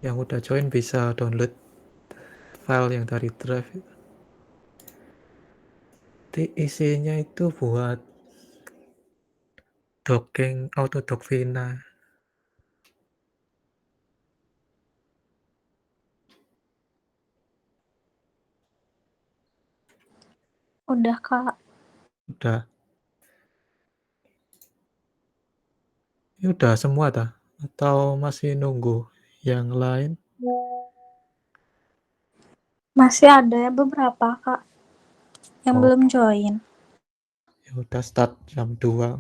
Yang udah join bisa download file yang dari Drive. Isinya itu buat docking Autodoc Vina. Udah, Kak. Udah. Ini udah semua dah? Atau masih nunggu yang lain? Masih ada beberapa, Kak, yang Oh, belum join. ya udah start jam 2.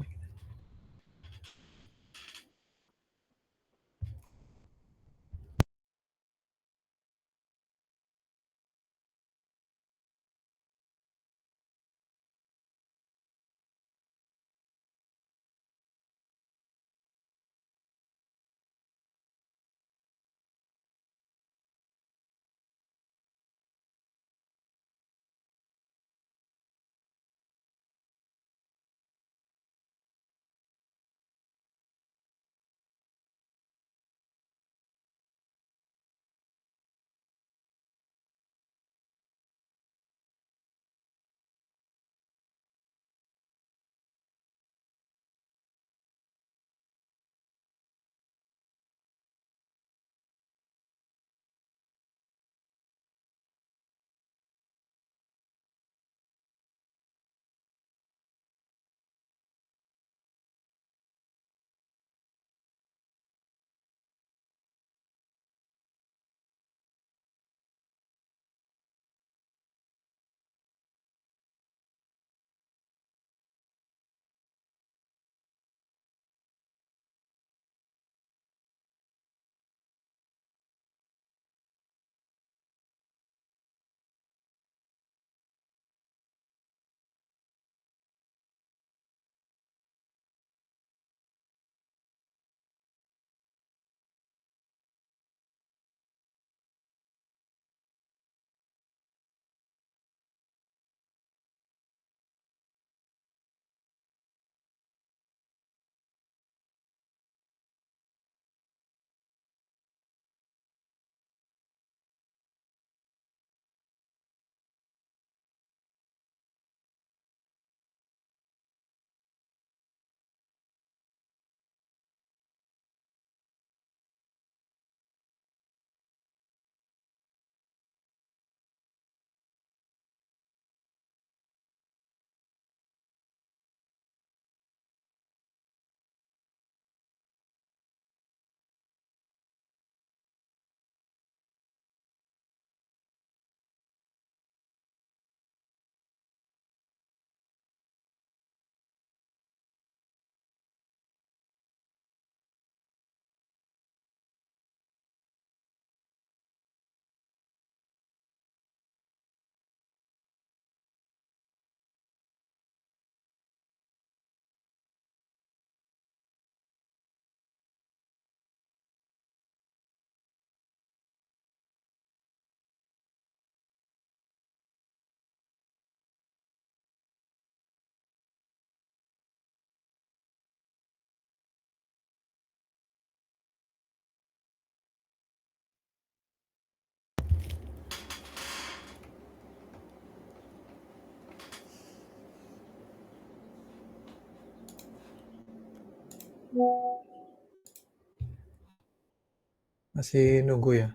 Masih nunggu ya?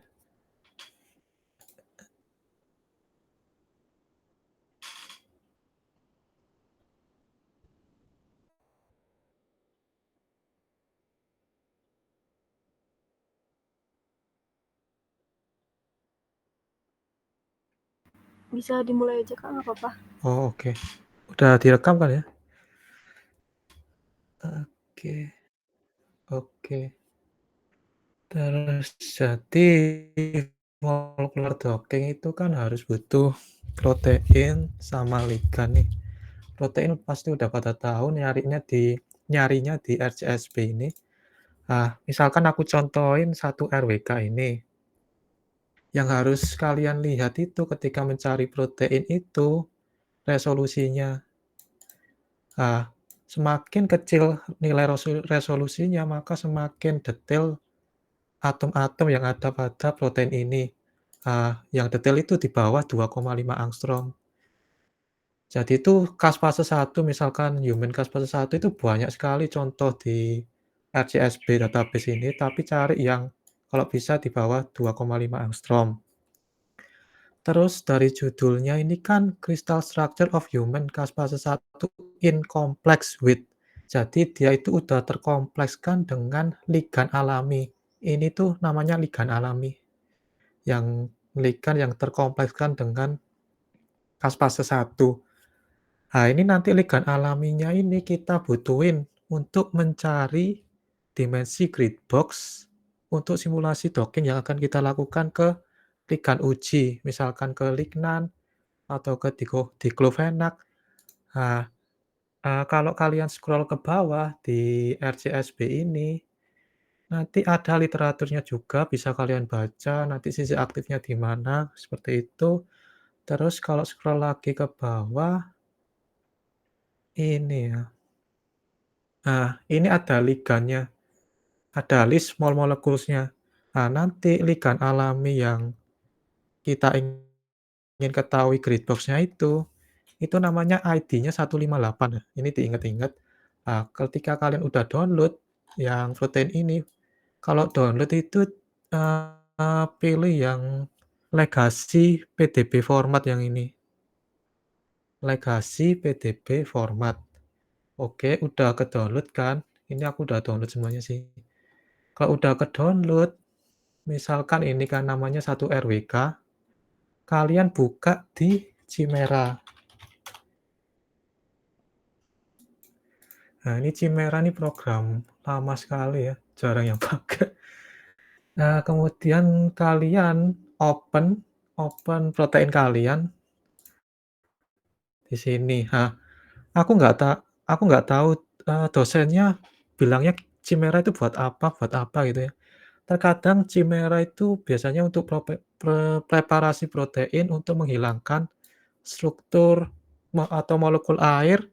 Bisa dimulai aja, Kak, nggak apa-apa. Oh, oke. Udah direkam kan ya? Oke. Oke. Terus jadi molekular docking itu kan harus butuh protein sama ligan nih. Protein pasti udah pada tahu nyarinya di RCSB ini. Nah, misalkan aku contohin satu RWK ini. Yang harus kalian lihat itu ketika mencari protein itu resolusinya. Nah, semakin kecil nilai resolusinya, maka semakin detail atom-atom yang ada pada protein ini. Yang detail itu di bawah 2,5 angstrom. Jadi itu Caspase-1 misalkan Human Caspase-1 itu banyak sekali contoh di RCSB database ini, tapi cari yang kalau bisa di bawah 2,5 angstrom. Terus dari judulnya ini kan Crystal Structure of Human Caspase-1 in Complex with. Jadi dia itu udah terkomplekskan dengan ligan alami. Ini tuh namanya ligan alami, yang ligan yang terkomplekskan dengan Caspase-1. Nah, ini nanti ligan alaminya ini kita butuhin untuk mencari dimensi grid box untuk simulasi docking yang akan kita lakukan ke ligan uji, misalkan ke lignan atau ke diklofenak. Nah, kalau kalian scroll ke bawah di RCSB ini, nanti ada literaturnya juga, bisa kalian baca, nanti sisi aktifnya di mana, seperti itu. Terus kalau scroll lagi ke bawah, ini ya. Nah, ini ada ligannya, ada list small molecules-nya. Nah, nanti ligan alami yang kita ingin ketahui grid box-nya itu namanya ID-nya 158 ya, ini diingat-ingat. Nah, ketika kalian udah download yang protein ini, kalau download itu, pilih yang legacy PDB format yang ini, legacy PDB format. Oke, udah ke-download kan? Ini aku udah download semuanya sih. Kalau udah ke-download, misalkan ini kan namanya 1 RWK, kalian buka di Chimera. Nah, ini Chimera nih program lama sekali ya, jarang yang pakai. Nah, kemudian kalian open open protein kalian di sini. Nah, aku nggak tahu, dosennya bilangnya Chimera itu buat apa gitu ya. Terkadang Chimera itu biasanya untuk preparasi protein untuk menghilangkan struktur atau molekul air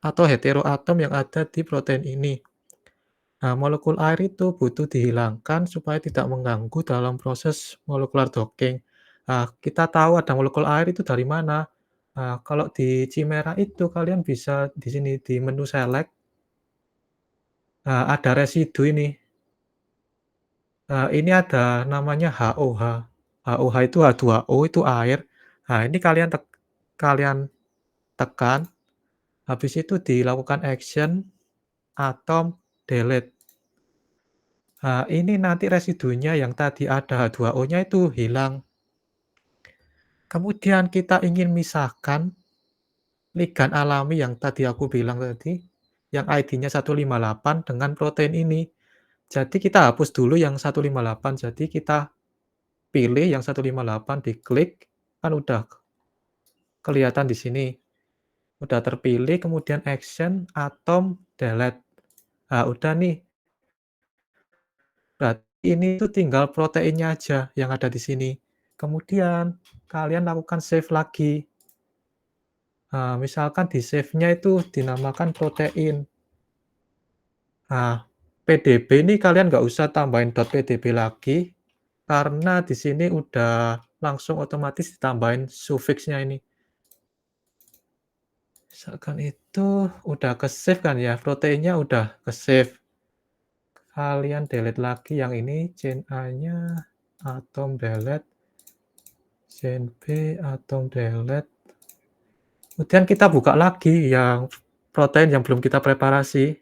atau heteroatom yang ada di protein ini. Nah, molekul air itu butuh dihilangkan supaya tidak mengganggu dalam proses molekular docking. Nah, kita tahu ada molekul air itu dari mana. Nah, kalau di Chimera itu kalian bisa di sini di menu select, ada residu ini. Ini ada namanya HOH. HOH itu H2O itu air. Nah, ini kalian tekan, habis itu dilakukan action atom delete. Nah, ini nanti residunya yang tadi ada H2O-nya itu hilang. Kemudian kita ingin misahkan ligan alami yang tadi aku bilang tadi, yang ID-nya 158 dengan protein ini. Jadi kita hapus dulu yang 158, jadi kita pilih yang 158, diklik, kan udah kelihatan di sini. Udah terpilih, kemudian action, atom, delete. Nah, udah nih, berarti ini tuh tinggal proteinnya aja yang ada di sini. Kemudian kalian lakukan save lagi. Misalkan di save-nya itu dinamakan protein. Nah, PDB ini kalian nggak usah tambahin .pdb lagi, karena di sini udah langsung otomatis ditambahin sufiksnya ini. Misalkan itu udah ke-save kan ya, proteinnya udah ke-save. Kalian delete lagi yang ini, chain A-nya, atom delete, chain B, atom delete. Kemudian kita buka lagi yang protein yang belum kita preparasi,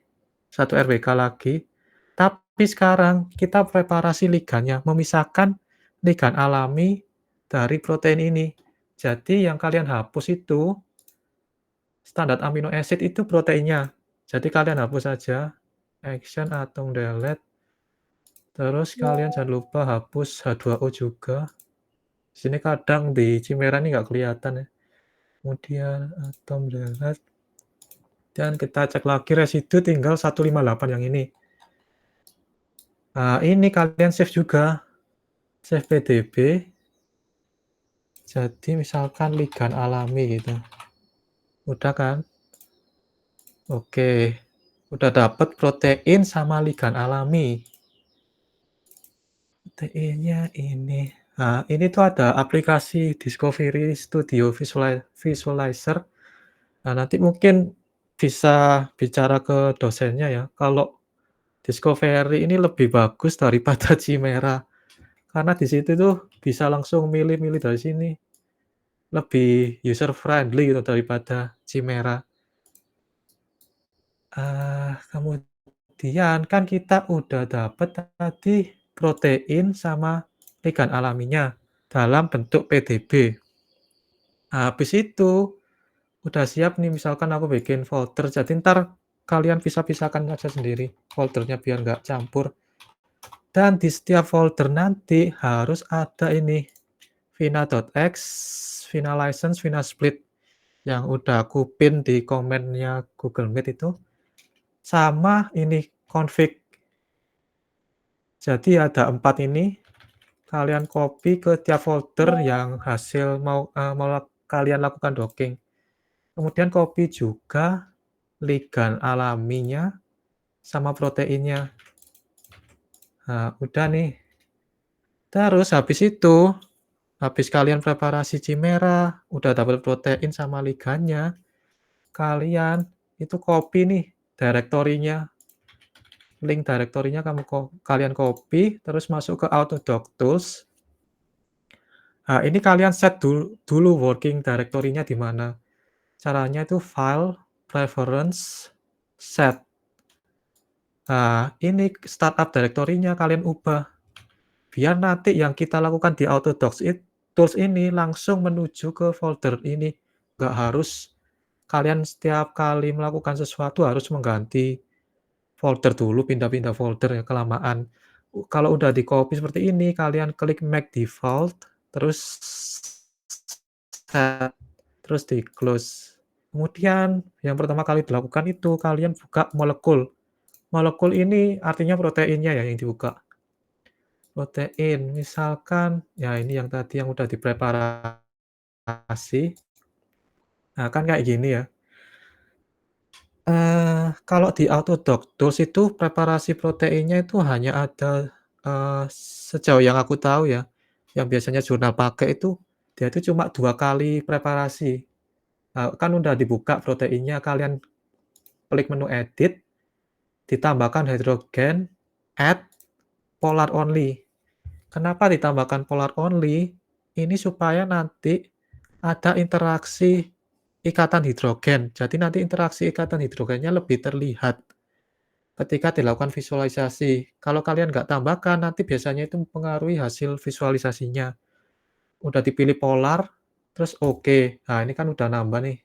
1 RWK lagi. Tapi sekarang kita preparasi ligannya, memisahkan ligan alami dari protein ini. Jadi yang kalian hapus itu standar amino acid itu proteinnya. Jadi kalian hapus saja, action atom delete, terus kalian jangan lupa hapus H2O juga. Sini kadang di Chimera ini nggak kelihatan ya. Kemudian atom delete, dan kita cek lagi residu tinggal 158 yang ini. Nah, ini kalian save juga, save PDB. Jadi misalkan ligan alami gitu. Udah kan? Oke. Udah dapat protein sama ligan alami. proteinnya ini. Nah, ini tuh ada aplikasi Discovery Studio Visualizer. Nah, nanti mungkin bisa bicara ke dosennya ya, kalau Discovery ini lebih bagus daripada Chimera, karena di situ tuh bisa langsung milih-milih dari sini, lebih user friendly gitu daripada Chimera. Kemudian kan kita udah dapet tadi protein sama ligand alaminya dalam bentuk PDB. Nah, habis itu udah siap nih misalkan aku bikin folder, jadi entar kalian pisah-pisahkan aja sendiri foldernya biar nggak campur. Dan di setiap folder nanti harus ada ini, vina.x, vina license, vina split yang udah aku pin di komennya Google Meet itu, sama ini config. Jadi ada 4 ini, kalian copy ke tiap folder yang hasil mau kalian lakukan docking. Kemudian copy juga ligand alaminya sama proteinnya. Nah, udah nih. Terus habis itu, habis kalian preparasi Chimera, udah dapat protein sama ligandnya, kalian itu copy nih direktorinya, link direktorinya kalian copy, terus masuk ke Autodoc Tools. Nah, ini kalian set dulu working directory-nya di mana. Caranya itu File, Preference, Set. Nah, ini startup directory-nya kalian ubah. Biar nanti yang kita lakukan di Autodoc Tools ini langsung menuju ke folder ini. Nggak harus kalian setiap kali melakukan sesuatu harus mengganti folder dulu, pindah-pindah folder ya, kelamaan. Kalau udah di-copy seperti ini, kalian klik Make Default, terus set, terus di-close. Kemudian yang pertama kali dilakukan itu kalian buka molekul. Molekul ini artinya proteinnya ya yang dibuka. Protein, misalkan ya ini yang tadi yang udah dipreparasi. Nah, kan kayak gini ya. Kalau di Autodoc Tools itu preparasi proteinnya itu hanya ada, sejauh yang aku tahu ya, yang biasanya jurnal pakai itu, dia itu cuma 2 kali preparasi. Kan udah dibuka proteinnya, kalian klik menu edit, ditambahkan hidrogen, add, polar only. Kenapa ditambahkan polar only? Ini supaya nanti ada interaksi ikatan hidrogen. Jadi nanti interaksi ikatan hidrogennya lebih terlihat ketika dilakukan visualisasi. Kalau kalian nggak tambahkan, nanti biasanya itu mempengaruhi hasil visualisasinya. Udah dipilih polar, terus oke. Nah, ini kan udah nambah nih,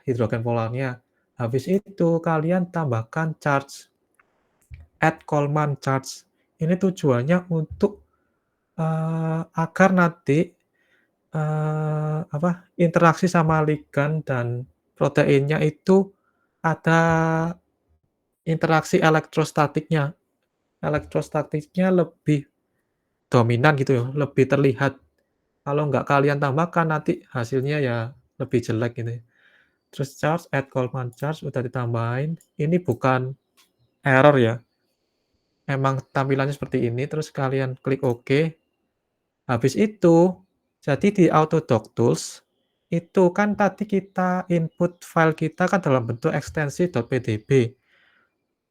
hidrogen polarnya. Habis itu kalian tambahkan charge, add Coleman charge. Ini tujuannya untuk, agar nanti, interaksi sama ligand dan proteinnya itu ada interaksi elektrostatiknya. Elektrostatiknya lebih dominan gitu ya, lebih terlihat. Kalau nggak kalian tambahkan nanti hasilnya ya lebih jelek gitu ya. Terus charge, add Coleman charge udah ditambahin, ini bukan error ya, emang tampilannya seperti ini, terus kalian klik OK. Habis itu, jadi di Autodoc Tools, itu kan tadi kita input file kita kan dalam bentuk ekstensi.pdb.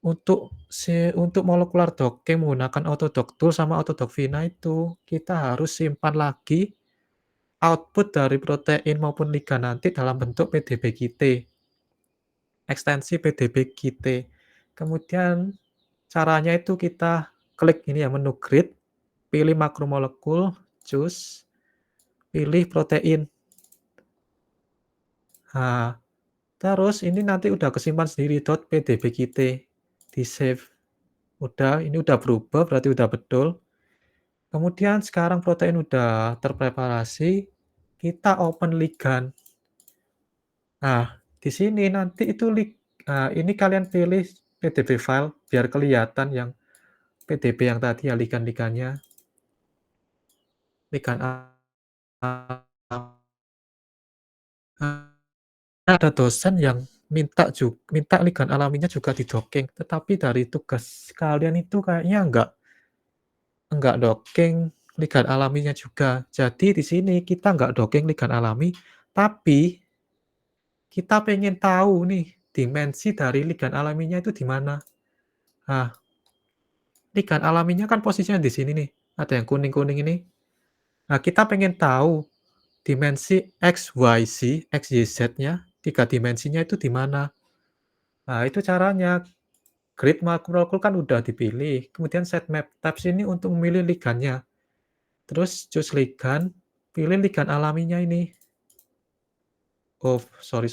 Untuk molecular docking menggunakan Autodoc Tools sama Autodoc Vina itu, kita harus simpan lagi output dari protein maupun ligand nanti dalam bentuk PDB-Kit, ekstensi PDB-Kit. Kemudian caranya itu kita klik ini ya, menu grid, pilih makromolekul, choose, pilih protein. Nah, terus ini nanti udah kesimpan sendiri .pdb-kit, di-save. Udah, ini udah berubah berarti udah betul. Kemudian sekarang protein udah terpreparasi, kita open ligand. Nah, di sini nanti itu ini kalian pilih PDB file biar kelihatan yang PDB yang tadi ya ligand-ligandnya, ligand ada dosen yang minta ligand alaminya juga di-docking, tetapi dari tugas kalian itu kayaknya enggak docking ligand alaminya juga. Jadi di sini kita enggak docking ligand alami, tapi kita pengen tahu nih dimensi dari ligand alaminya itu di mana. Nah, ligand alaminya kan posisinya di sini nih, ada yang kuning-kuning ini. Nah, kita pengen tahu dimensi X, Y, Z, X, Y, Z-nya, 3 dimensinya itu di mana. Nah, itu caranya. Grid molekul kan udah dipilih, kemudian set map tabs ini untuk memilih ligandnya. Terus choose ligand, pilih ligand alaminya ini. Oh, sorry.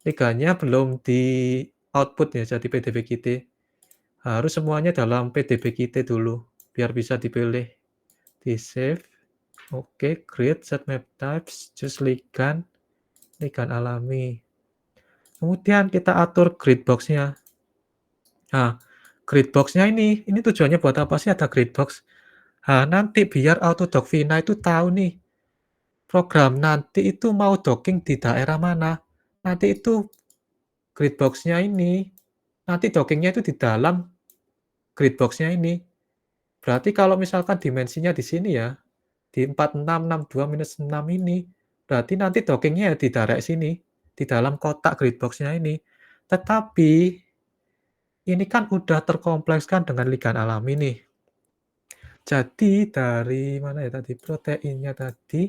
Ligandnya belum di-output ya, jadi PDB-QT. Harus semuanya dalam PDB-QT dulu, biar bisa dipilih. Di-save. Oke, create set map types, choose ligand, ligand alami. Kemudian kita atur grid box-nya. Nah, grid box-nya ini tujuannya buat apa sih ada grid box? Nah, nanti biar Autodoc Vina itu tahu nih, program nanti itu mau docking di daerah mana. Nanti itu grid box-nya ini, nanti dockingnya itu di dalam grid box-nya ini. Berarti kalau misalkan dimensinya di sini ya, di 4662-6 ini, berarti nanti dockingnya ya di daerah sini, di dalam kotak grid box-nya ini. Tetapi ini kan udah terkomplekskan dengan ligand alami nih. Jadi dari mana ya tadi, proteinnya tadi,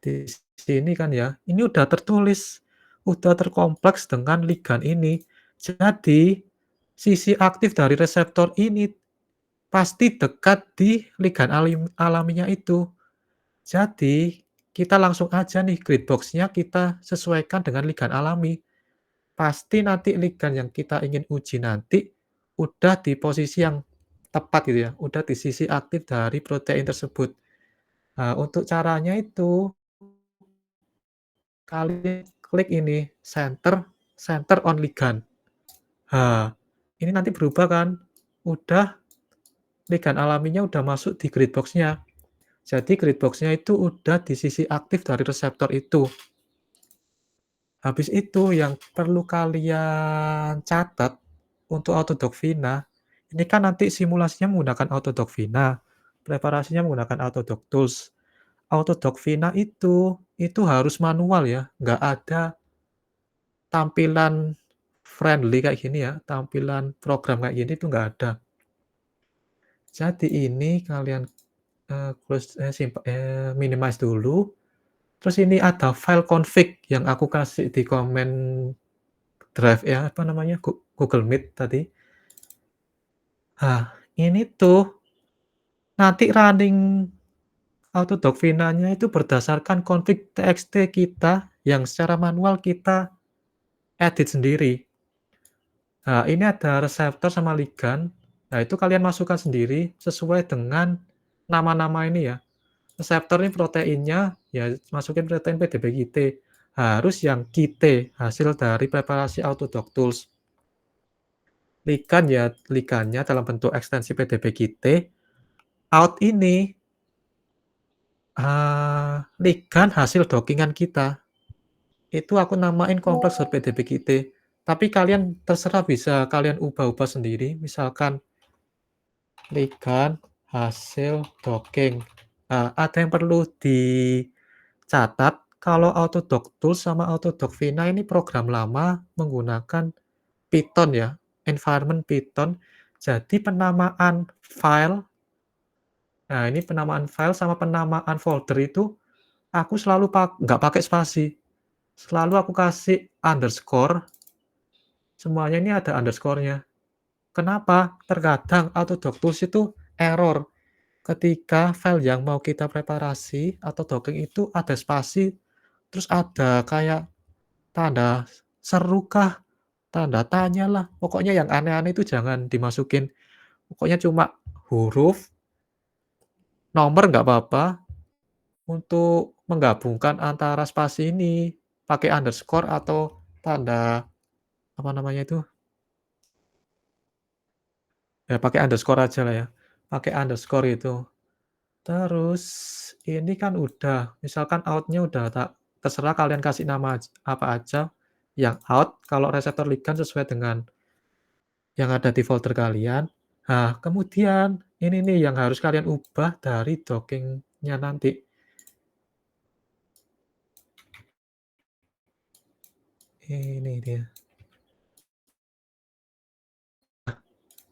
di sini kan ya, ini udah tertulis, udah terkompleks dengan ligand ini. Jadi, sisi aktif dari reseptor ini pasti dekat di ligand alaminya itu. Jadi, kita langsung aja nih grid box-nya kita sesuaikan dengan ligand alami. Pasti nanti ligand yang kita ingin uji nanti udah di posisi yang tepat gitu ya, udah di sisi aktif dari protein tersebut. Nah, untuk caranya itu kalian klik ini center center on ligand. Nah, ini nanti berubah kan, udah ligand alaminya udah masuk di grid box-nya. Jadi grid box-nya itu udah di sisi aktif dari reseptor itu. Habis itu yang perlu kalian catat untuk Autodoc Vina, ini kan nanti simulasinya menggunakan Autodoc Vina, preparasinya menggunakan Autodoc Tools. Autodoc Vina itu harus manual ya, nggak ada tampilan friendly kayak gini ya, tampilan program kayak gini tuh nggak ada. Jadi ini kalian, minimize dulu, terus ini ada file config yang aku kasih di komen drive ya, apa namanya, Google Meet tadi. Nah, ini tuh nanti running Autodoc Vina-nya itu berdasarkan config txt kita yang secara manual kita edit sendiri. Nah, ini ada reseptor sama ligand. Nah, itu kalian masukkan sendiri sesuai dengan nama-nama ini ya. Reseptor ini proteinnya, ya masukin protein PDB-QT. Harus yang QT, hasil dari preparasi Autodoc Tools. Ligand ya, ligandnya dalam bentuk ekstensi PDB-QT. Out ini, ligand hasil dockingan kita. Itu aku namain kompleks PDB-QT. Tapi kalian terserah bisa kalian ubah-ubah sendiri, misalkan ligand hasil docking. Nah, ada yang perlu dicatat, kalau Autodoc Tools sama Autodoc Vina ini program lama menggunakan Python ya, environment Python. Jadi penamaan file, nah ini penamaan file sama penamaan folder itu aku selalu nggak pakai spasi. Selalu aku kasih underscore, semuanya ini ada underscore-nya. Kenapa? Terkadang Autodoc Tools itu error. Ketika file yang mau kita preparasi atau docking itu ada spasi, terus ada kayak tanda seru kah, tanda tanya lah, pokoknya yang aneh-aneh itu jangan dimasukin. Pokoknya cuma huruf, nomor nggak apa-apa, untuk menggabungkan antara spasi ini pakai underscore atau tanda apa namanya itu, ya pakai underscore aja lah ya, pakai underscore itu. Terus ini kan udah, misalkan out-nya udah terserah kalian kasih nama apa aja, yang out kalau reseptor ligand sesuai dengan yang ada di folder kalian. Nah, kemudian Ini nih yang harus kalian ubah dari dockingnya nanti. Ini dia.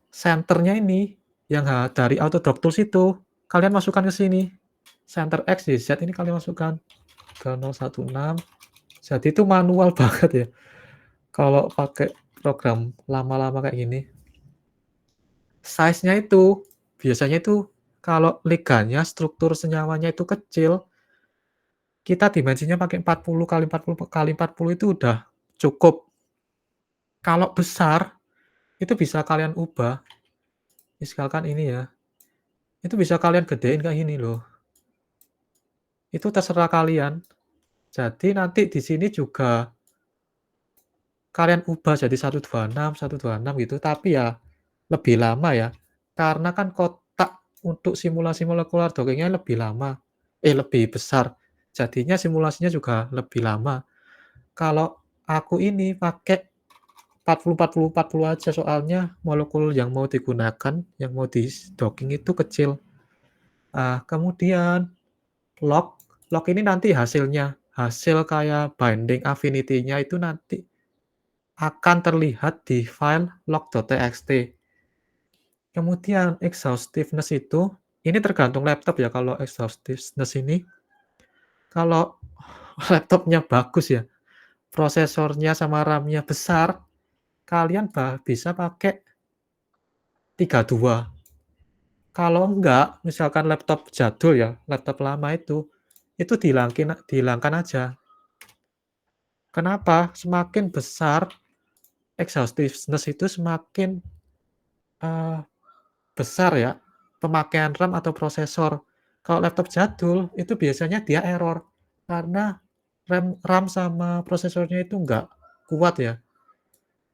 Senternya ini, yang dari Autodock Tools itu, kalian masukkan ke sini. Center X, Y, Z ini kalian masukkan ke 016. Jadi itu manual banget ya. Kalau pakai program lama-lama kayak gini. Size-nya itu, biasanya itu kalau liganya, struktur senyawanya itu kecil, kita dimensinya pakai 40 kali 40 kali 40 itu udah cukup. Kalau besar, itu bisa kalian ubah. Misalkan ini ya, itu bisa kalian gedein kayak gini loh. Itu terserah kalian. Jadi nanti di sini juga kalian ubah jadi 126 gitu, tapi ya lebih lama ya. Karena kan kotak untuk simulasi molekular dockingnya lebih lama, lebih besar. Jadinya simulasinya juga lebih lama. Kalau aku ini pakai 40 aja, soalnya molekul yang mau digunakan, yang mau di-docking itu kecil. Kemudian log ini nanti hasilnya, hasil kayak binding affinity-nya itu nanti akan terlihat di file log.txt. Kemudian exhaustiveness itu, ini tergantung laptop ya, kalau exhaustiveness ini, kalau laptopnya bagus ya, prosesornya sama RAM-nya besar, kalian bisa pakai 32. Kalau enggak, misalkan laptop jadul ya, laptop lama itu dihilangkan aja. Kenapa? Semakin besar exhaustiveness itu semakin, eee, besar ya, pemakaian RAM atau prosesor. Kalau laptop jadul, itu biasanya dia error, karena RAM sama prosesornya itu nggak kuat ya.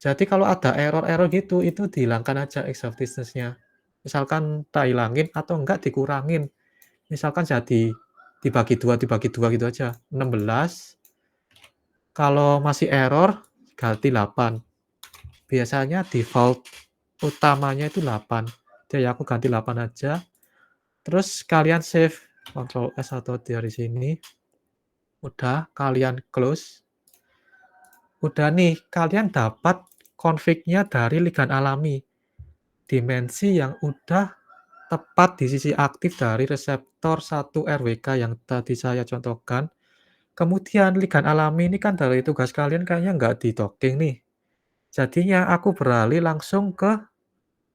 Jadi kalau ada error-error gitu, itu dihilangkan aja exhaustiveness-nya. Misalkan tak hilangin atau enggak dikurangin. Misalkan jadi dibagi 2 gitu aja, 16, kalau masih error ganti 8. Biasanya default utamanya itu 8. Jadi aku ganti 8 aja. Terus kalian save, Ctrl S atau dari sini. Udah, kalian close. Udah nih, kalian dapat config-nya dari ligan alami. Dimensi yang udah tepat di sisi aktif dari reseptor 1 RWK yang tadi saya contohkan. Kemudian ligan alami ini kan dari tugas kalian kayaknya nggak di-docking nih. Jadinya aku beralih langsung ke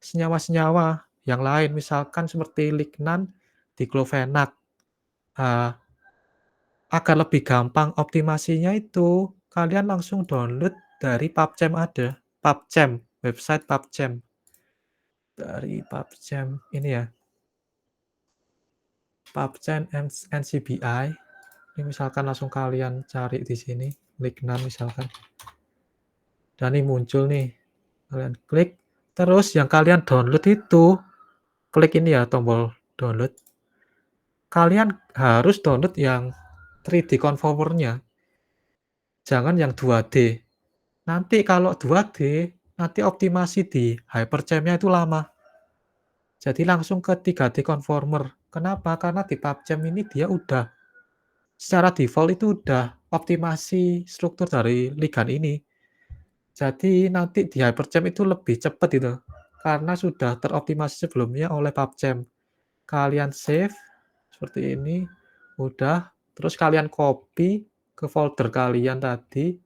senyawa-senyawa yang lain, misalkan seperti lignan diclofenac. Eee, Agar lebih gampang optimasinya itu, kalian langsung download dari PubChem ada, PubChem, website PubChem. Dari PubChem ini ya, PubChem NCBI. Ini misalkan langsung kalian cari di sini, lignan misalkan. Dan ini muncul nih, kalian klik, terus yang kalian download itu, klik ini ya tombol download. Kalian harus download yang 3D conformer-nya, jangan yang 2D. Nanti kalau 2D, nanti optimasi di Hyperchem-nya itu lama. Jadi langsung ke 3D conformer. Kenapa? Karena di PubChem ini dia udah secara default itu udah optimasi struktur dari ligan ini. Jadi nanti di Hyperchem itu lebih cepat itu, karena sudah teroptimasi sebelumnya oleh PubChem. Kalian save seperti ini, udah, terus kalian copy ke folder kalian tadi,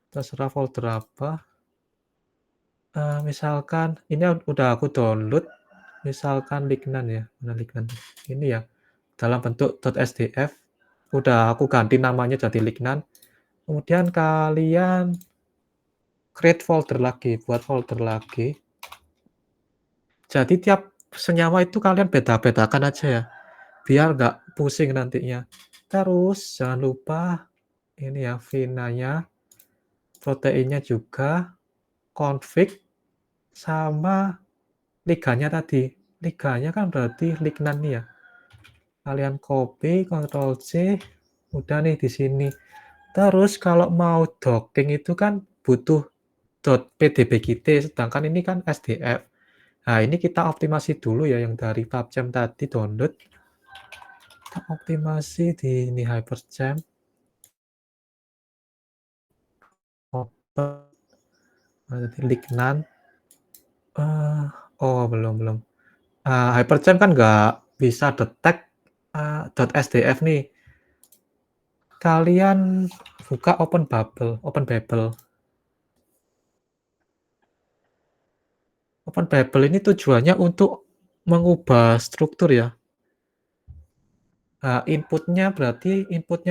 terserah folder apa. Misalkan ini udah aku download, misalkan lignan ya, mana lignan, ini ya, dalam bentuk .sdf, udah aku ganti namanya jadi lignan. Kemudian kalian create folder lagi, buat folder lagi. Jadi tiap senyawa itu kalian beda-bedakan aja ya, biar nggak pusing nantinya. Terus jangan lupa ini ya, VINA-nya, proteinnya juga, config, sama liganya tadi. Liganya kan berarti lignan nih ya. Kalian copy, Ctrl C, udah nih di sini. Terus kalau mau docking itu kan butuh .pdbgt, sedangkan ini kan SDF. Nah, ini kita optimasi dulu ya yang dari PubChem tadi download. Kita optimasi di ini Hyperchamp. Open. Berarti Lignan. Oh belum. Hyperchamp kan nggak bisa detect .sdf nih. Kalian buka Open Babel. Open Babel ini tujuannya untuk mengubah struktur ya. Inputnya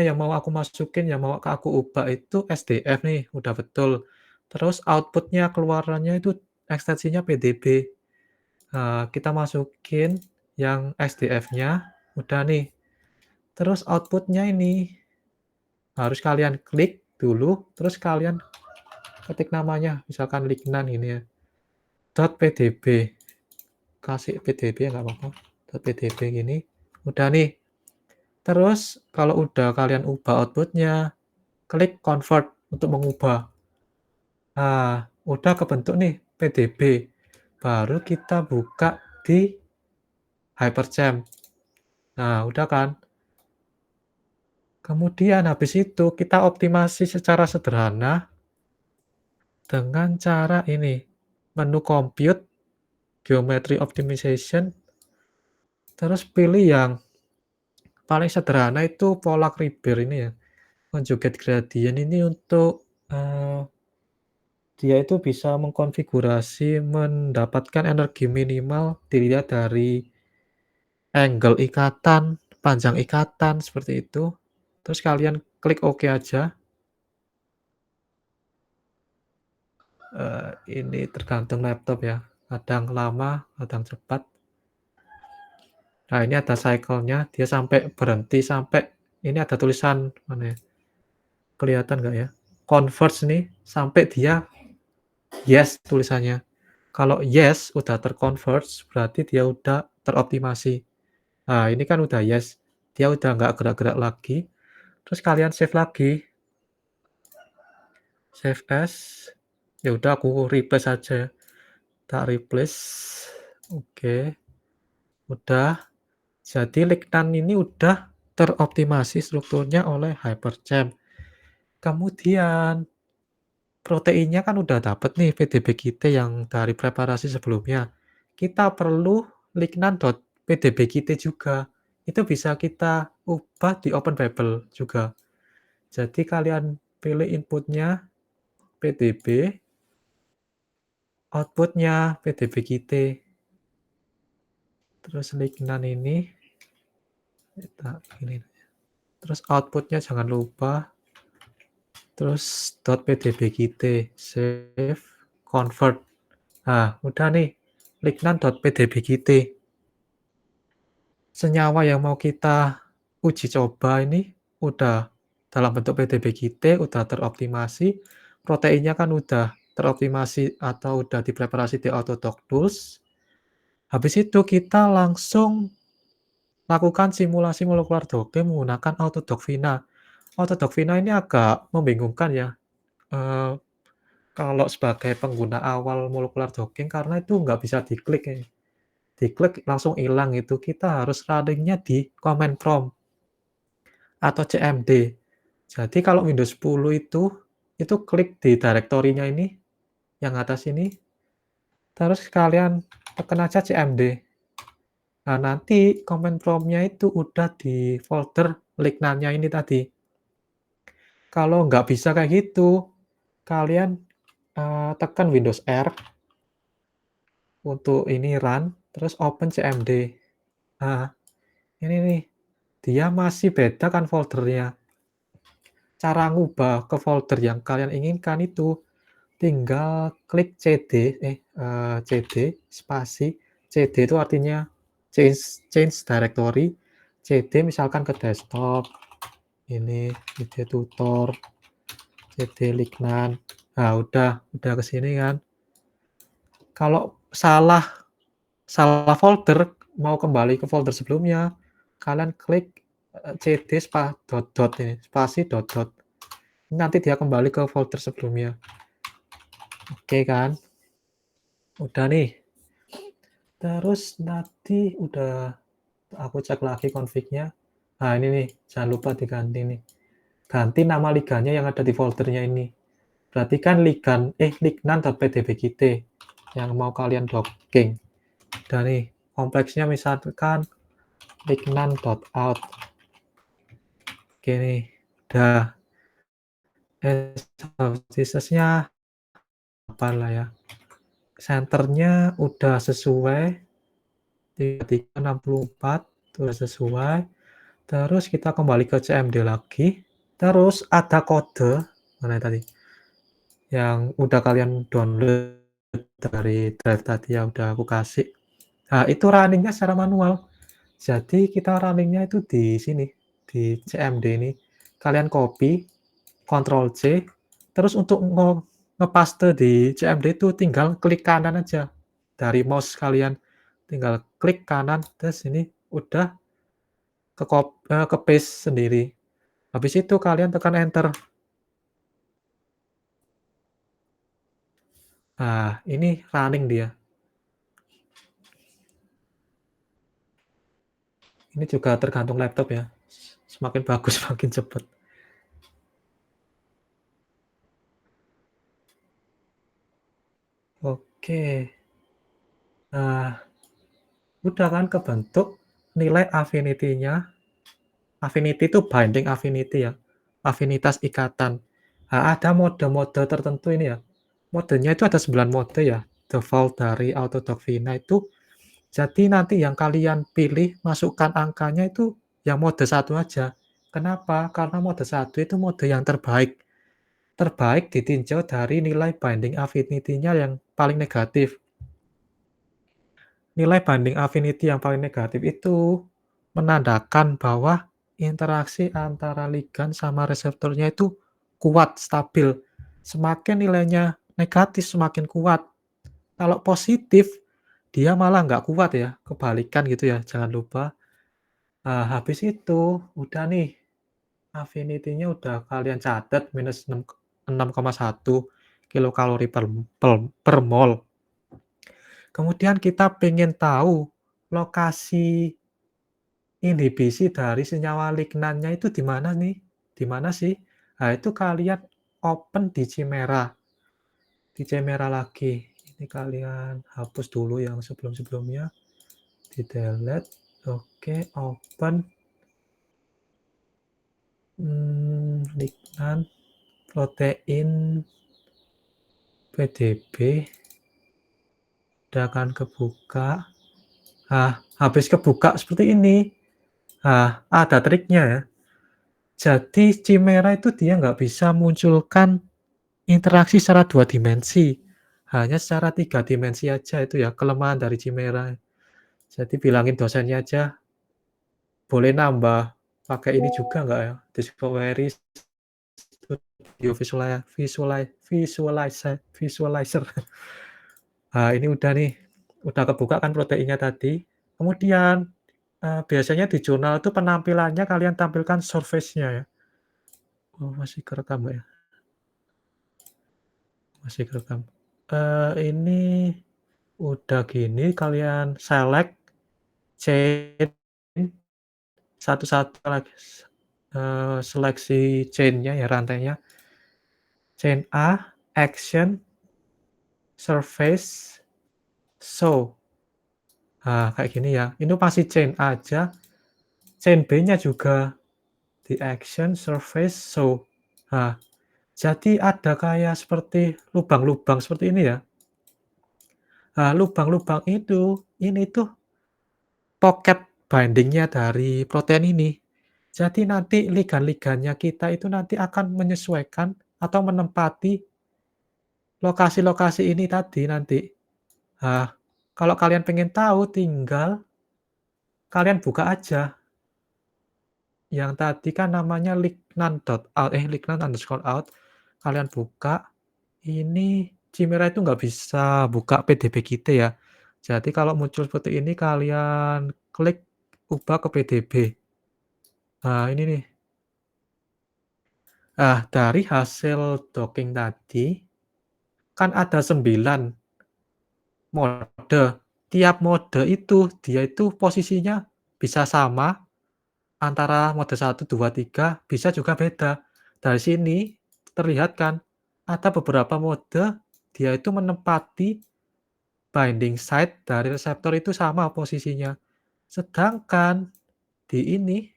yang mau aku masukin, yang mau aku ubah itu SDF nih, udah betul. Terus outputnya keluarannya itu ekstensinya PDB. Kita masukin yang SDF-nya, udah nih. Terus outputnya ini harus kalian klik dulu, terus kalian ketik namanya, misalkan Lignan ini ya. .pdb, kasih PDB ya nggak apa-apa. .pdb gini, udah nih. Terus kalau udah kalian ubah outputnya, klik convert untuk mengubah. Nah, udah kebentuk nih PDB. Baru kita buka di Hyperchamp. Nah, udah kan? Kemudian habis itu kita optimasi secara sederhana dengan cara ini. Menu compute, geometry optimization, terus pilih yang paling sederhana itu Polak Riber ini ya. Conjugate gradient ini untuk dia itu bisa mengkonfigurasi mendapatkan energi minimal dilihat dari angle ikatan, panjang ikatan, seperti itu. Terus kalian klik OK aja. Ini tergantung laptop ya, kadang lama, kadang cepat. Nah, ini ada cycle-nya, dia sampai berhenti, sampai ini ada tulisan, mana ya, kelihatan nggak ya? Converge nih, sampai dia yes tulisannya. Kalau yes udah terconverge, berarti dia udah teroptimasi. Nah, ini kan udah yes, dia udah nggak gerak-gerak lagi. Terus kalian save lagi. Save as. Ya udah aku replace aja. Tak replace. Oke. Udah. Jadi Lignan ini udah teroptimasi strukturnya oleh Hyperchamp. Kemudian proteinnya kan udah dapet nih PDB kita yang dari preparasi sebelumnya. Kita perlu lignan.pdb kita juga. Itu bisa kita ubah di Open Babel juga. Jadi kalian pilih inputnya PDB, outputnya PDB kita. Terus lignan ini kita ini. Terus outputnya jangan lupa. Terus .pdb kita, save, convert. Nah, udah nih, lignan.pdb kita. Senyawa yang mau kita uji coba ini udah dalam bentuk PDB kita, udah teroptimasi, proteinnya kan udah teroptimasi atau udah dipreparasi di Autodoc Tools. Habis itu kita langsung lakukan simulasi molekular docking menggunakan Autodoc Vina. Autodoc Vina ini agak membingungkan ya, kalau sebagai pengguna awal molekular docking karena itu nggak bisa diklik ya. Diklik langsung hilang itu, kita harus running-nya di command prompt atau CMD. Jadi kalau Windows 10 itu klik di direktorinya ini, yang atas ini, terus kalian tekan aja CMD. Nah, nanti command prompt-nya itu udah di folder Lignan-nya ini tadi. Kalau nggak bisa kayak gitu, kalian tekan Windows R untuk ini run, terus open CMD. Nah, ini nih, dia masih beda kan foldernya. Cara ngubah ke folder yang kalian inginkan itu tinggal klik CD spasi, CD itu artinya change directory, CD misalkan ke desktop, ini CD tutor, CD Lignan. Nah, udah ke sini kan. Kalau salah folder, mau kembali ke folder sebelumnya, kalian klik CD dot ini, spasi dot. Nanti dia kembali ke folder sebelumnya. Oke kan? Udah nih. Terus tadi udah aku cek lagi config-nya. Nah, ini nih, jangan lupa diganti nih. Ganti nama liganya yang ada di foldernya ini. Berarti kan lignan.pdbgt yang mau kalian docking. Dan nih, kompleksnya misalkan lignan.out. Oke nih, udah. Accessesnya apa lah ya. Centernya udah sesuai 3364 udah sesuai. Terus kita kembali ke CMD lagi. Terus ada kode mana tadi? Yang udah kalian download dari drive tadi ya udah aku kasih. Nah, itu running-nya secara manual. Jadi kita running-nya itu di sini, di CMD ini. Kalian copy, Ctrl C, terus untuk ngepaste di CMD itu tinggal klik kanan aja. Dari mouse kalian tinggal klik kanan, terus ini udah ke paste sendiri. Habis itu kalian tekan enter. Nah, ini running dia. Ini juga tergantung laptop ya. Semakin bagus semakin cepat. Oke. Nah, udah kan kebentuk nilai affinity-nya. Affinity itu binding affinity ya. Afinitas ikatan. Nah, ada mode-mode tertentu ini ya. Modenya itu ada 9 mode ya. Default dari Autodoc Vina itu. Jadi nanti yang kalian pilih masukkan angkanya itu yang mode 1 aja. Kenapa? Karena mode 1 itu mode yang terbaik. Terbaik ditinjau dari nilai binding affinity-nya yang paling negatif. Nilai banding affinity yang paling negatif itu menandakan bahwa interaksi antara ligan sama reseptornya itu kuat, stabil. Semakin nilainya negatif, semakin kuat. Kalau positif, dia malah nggak kuat ya, kebalikan gitu ya, jangan lupa. Nah, habis itu udah nih, affinity-nya udah kalian catat minus 6,1 kilokalori per mol. Kemudian kita pengen tahu lokasi inhibisi dari senyawa lignannya itu di mana nih? Di mana sih? Nah, itu kalian open di Chimera. Di Chimera lagi. Ini kalian hapus dulu yang sebelum-sebelumnya. Di-delete. Oke, open. Lignan, protein, PDB. Udah akan kebuka. Nah, habis kebuka seperti ini. Nah, ada triknya ya. Jadi Chimera itu dia nggak bisa munculkan interaksi secara 2 dimensi, hanya secara 3 dimensi aja itu ya kelemahan dari Chimera. Jadi bilangin dosennya aja, boleh nambah pakai ini juga nggak ya, Discovery Studio Visualizer. Nah, ini udah nih, udah kebuka kan proteinnya tadi. Kemudian, biasanya di jurnal itu penampilannya kalian tampilkan surface-nya ya. Oh, masih kerekam nggak ya? Masih kerekam. Ini udah gini kalian select chain satu-satu lagi, seleksi chain-nya ya, rantainya. Chain A, action, surface, show. Nah, kayak gini ya. Ini masih chain A aja. Chain B-nya juga di action, surface, show. Nah, jadi ada kayak seperti lubang-lubang seperti ini ya. Nah, lubang-lubang itu, ini tuh pocket binding-nya dari protein ini. Jadi nanti ligan-ligannya kita itu nanti akan menyesuaikan atau menempati lokasi-lokasi ini tadi nanti. Nah, kalau kalian pengen tahu tinggal kalian buka aja. Yang tadi kan namanya lignan_out. Kalian buka, ini Chimera itu nggak bisa buka PDB-Git ya. Jadi kalau muncul seperti ini kalian klik ubah ke PDB. Nah, ini nih. Nah, dari hasil docking tadi, kan ada 9 mode. tiap mode itu, dia itu posisinya bisa sama antara mode 1, 2, 3 bisa juga beda. Dari sini terlihat kan, ada beberapa mode dia itu menempati binding site dari reseptor itu sama posisinya. Sedangkan di ini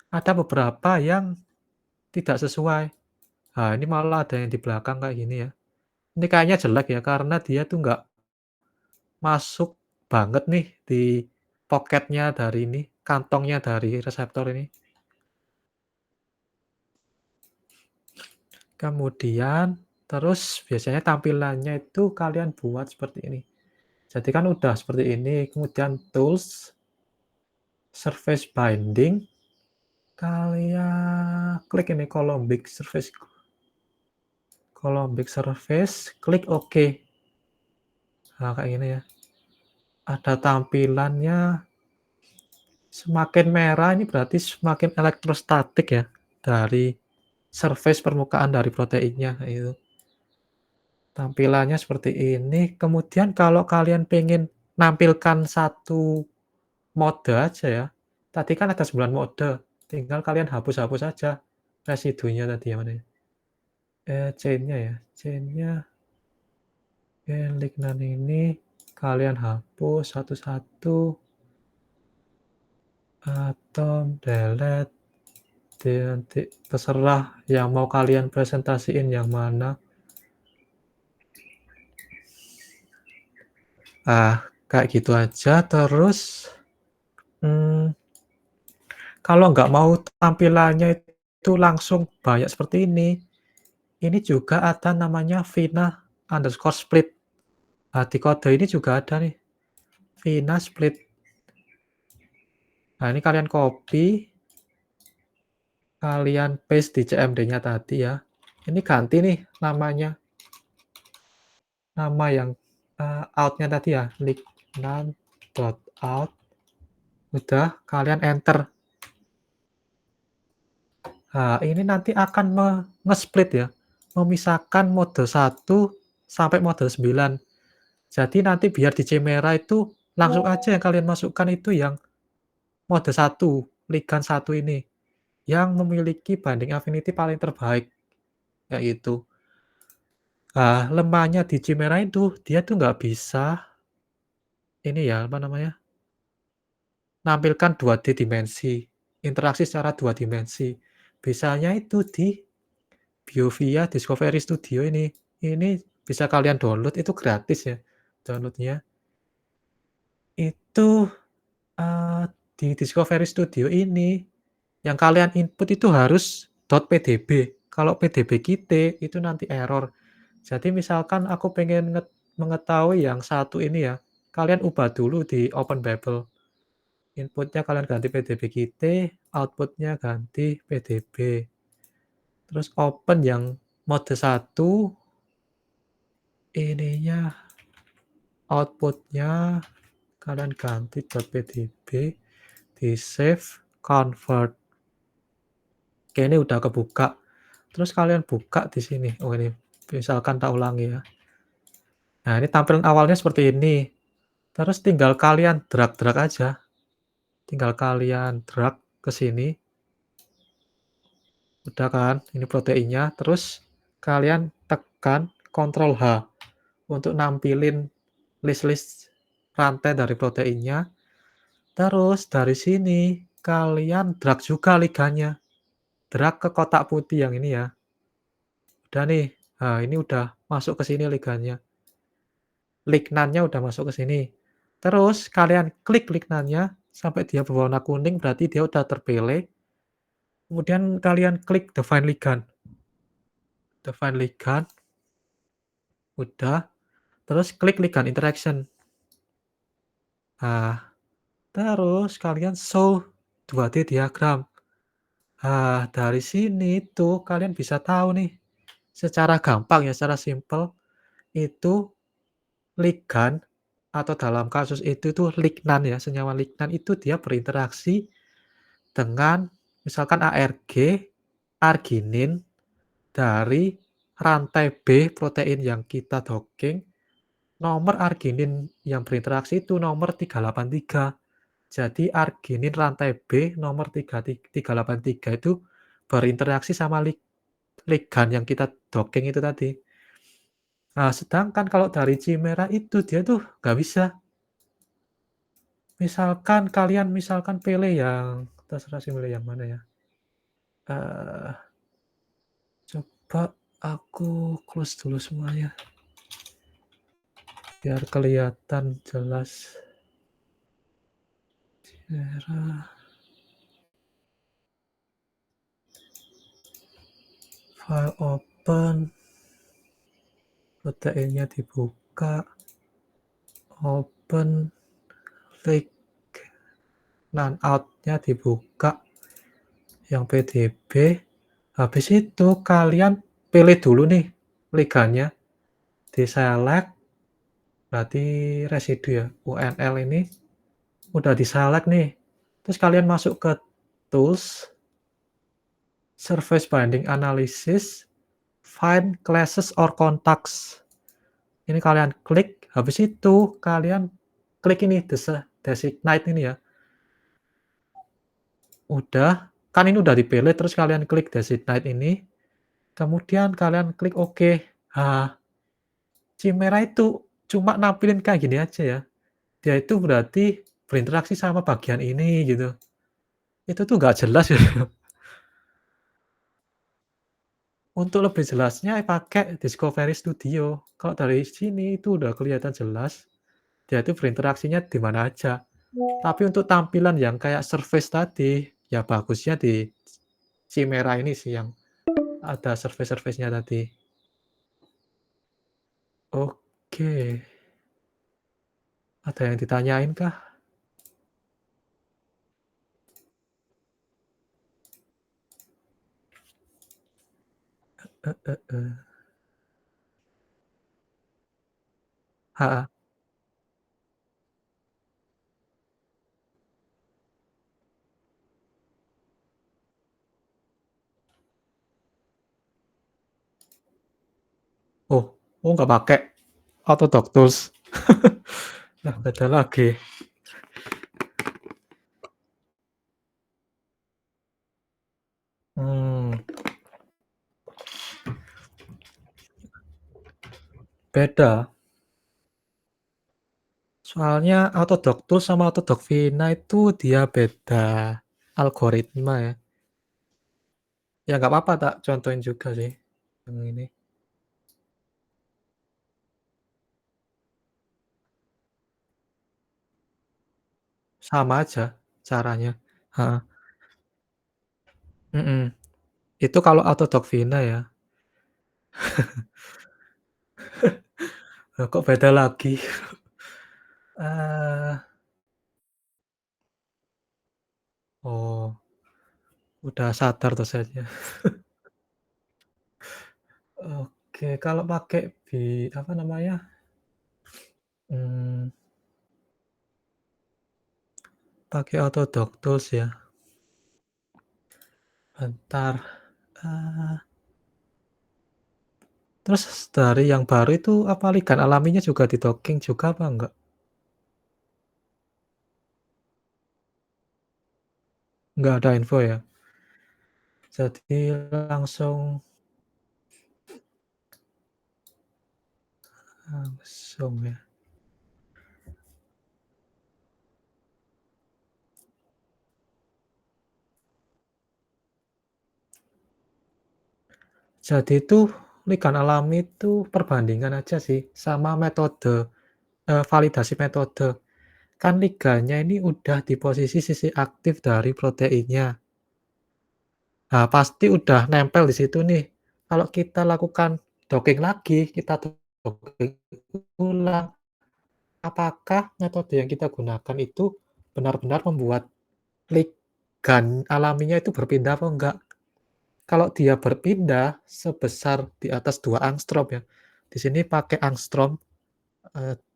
ada beberapa yang tidak sesuai. Nah, ini malah ada yang di belakang kayak gini ya. Ini kayaknya jelek ya, karena dia tuh nggak masuk banget nih di pocket-nya dari ini, kantongnya dari reseptor ini. Kemudian, terus biasanya tampilannya itu kalian buat seperti ini. Jadi kan udah seperti ini, kemudian tools, surface binding, kalian klik ini Coulombic surface, klik OK. Nah, kayak gini ya. Ada tampilannya semakin merah ini berarti semakin elektrostatik ya, dari surface permukaan dari proteinnya, kayak gitu. Tampilannya seperti ini, kemudian kalau kalian pengen nampilkan satu mode aja ya, tadi kan ada 9 mode, tinggal kalian hapus-hapus aja residunya tadi yang mana ya, chain-nya ya, chain-nya lignan ini kalian hapus satu-satu, atom, delete, nanti terserah yang mau kalian presentasiin yang mana. Kayak gitu aja, terus, mmm kalau nggak mau tampilannya itu langsung banyak seperti ini juga ada namanya Vina_split. Nah, di kode ini juga ada nih, Vina_split. Nah, ini kalian copy, kalian paste di CMD-nya tadi ya. Ini ganti nih namanya, nama yang, out-nya tadi ya, lignan.out. Udah, kalian enter. Nah, ini nanti akan nge-split ya, memisahkan mode 1 sampai mode 9. Jadi nanti biar di Chimera itu langsung aja yang kalian masukkan itu yang mode 1, ligan 1 ini, yang memiliki binding affinity paling terbaik, kayak gitu. Nah, lemahnya di Chimera itu, dia tuh nggak bisa ini ya, apa namanya, nampilkan 2D dimensi, interaksi secara 2 dimensi. Bisanya itu di BioVia Discovery Studio ini. Ini bisa kalian download, itu gratis ya download-nya. Itu, eee, di Discovery Studio ini, yang kalian input itu harus .pdb. Kalau PDB Kite itu nanti error. Jadi misalkan aku pengen mengetahui yang satu ini ya, kalian ubah dulu di OpenBabel. Inputnya kalian ganti PDB Kite, outputnya ganti PDB. Terus open yang mode 1, ininya outputnya kalian ganti .pdb, di-save, convert. Oke, ini udah kebuka. Terus kalian buka di sini. Oh, ini misalkan tak ulangi ya. Nah, ini tampilan awalnya seperti ini. Terus tinggal kalian drag-drag aja. Tinggal kalian drag ke sini. Udah kan, ini proteinnya. Terus kalian tekan Ctrl H untuk nampilin list-list rantai dari proteinnya. Terus dari sini kalian drag juga ligannya. Drag ke kotak putih yang ini ya. Udah nih. Nah, ini udah masuk ke sini ligannya. Lignannya udah masuk ke sini. Terus kalian klik lignannya sampai dia berwarna kuning berarti dia udah terpilih. Kemudian kalian klik define ligand. Define ligand. Udah. Terus klik ligand interaction. Nah, terus kalian show 2D diagram. Nah, dari sini tuh kalian bisa tahu nih, secara gampang ya, secara simpel, itu ligand atau dalam kasus itu tuh lignan ya, senyawa lignan itu dia berinteraksi dengan misalkan ARG, arginin dari rantai B protein yang kita docking nomor arginin yang berinteraksi itu nomor 383. Jadi arginin rantai B nomor 383 itu berinteraksi sama ligan yang kita docking itu tadi. Nah, sedangkan kalau dari Chimera itu dia tuh nggak bisa. Misalkan pilih yang terserah sih milih yang mana ya, eee, coba aku close dulu semuanya, biar kelihatan jelas. Chimera, file open, proteinnya dibuka, open, link non out-nya dibuka, yang PDB, habis itu kalian pilih dulu nih ligandnya, di-select, berarti residu ya, UNL ini udah di-select nih, terus kalian masuk ke tools, surface binding analysis, find classes or contacts. Ini kalian klik, habis itu kalian klik ini designate ini ya. Udah, kan ini udah dipilih terus kalian klik designate ini, kemudian kalian klik OK. Nah, Chimera itu cuma nampilin kayak gini aja ya, dia itu berarti berinteraksi sama bagian ini gitu. Itu tuh nggak jelas gitu. Untuk lebih jelasnya pakai Discovery Studio. Kalau dari sini itu udah kelihatan jelas, dia itu berinteraksinya di mana aja. Tapi untuk tampilan yang kayak surface tadi, ya bagusnya di Chimera ini sih yang ada surface-surface-nya tadi. Oke, ada yang ditanyain kah? Heeh. Heeh. Oh oh nggak pakai Autodoc Tools? Lah beda lagi. Mmm, beda. Soalnya Autodoc Tools sama Autodoc Vina itu dia beda algoritma ya. Ya nggak apa-apa tak contohin juga sih yang ini. Sama aja caranya. Heeh, mhm. Itu kalau Autodoc Vina ya. Lah kok beda lagi? Eee, oh, udah sadar tuh saya. Oke, kalau pakai apa namanya, mmm, pakai Autodoc Tools ya, bentar, eee, terus dari yang baru itu apa ligan alaminya juga di-docking juga apa enggak? Nggak ada info ya? Jadi langsung langsung ya. Jadi itu ligan alami itu perbandingan aja sih sama metode, validasi metode. Kan liganya ini udah di posisi sisi aktif dari proteinnya. Nah, pasti udah nempel di situ nih. Kalau kita lakukan docking lagi, kita docking ulang, apakah metode yang kita gunakan itu benar-benar membuat ligan alaminya itu berpindah apa enggak? Kalau dia berpindah sebesar di atas 2 angstrom ya, di sini pakai angstrom,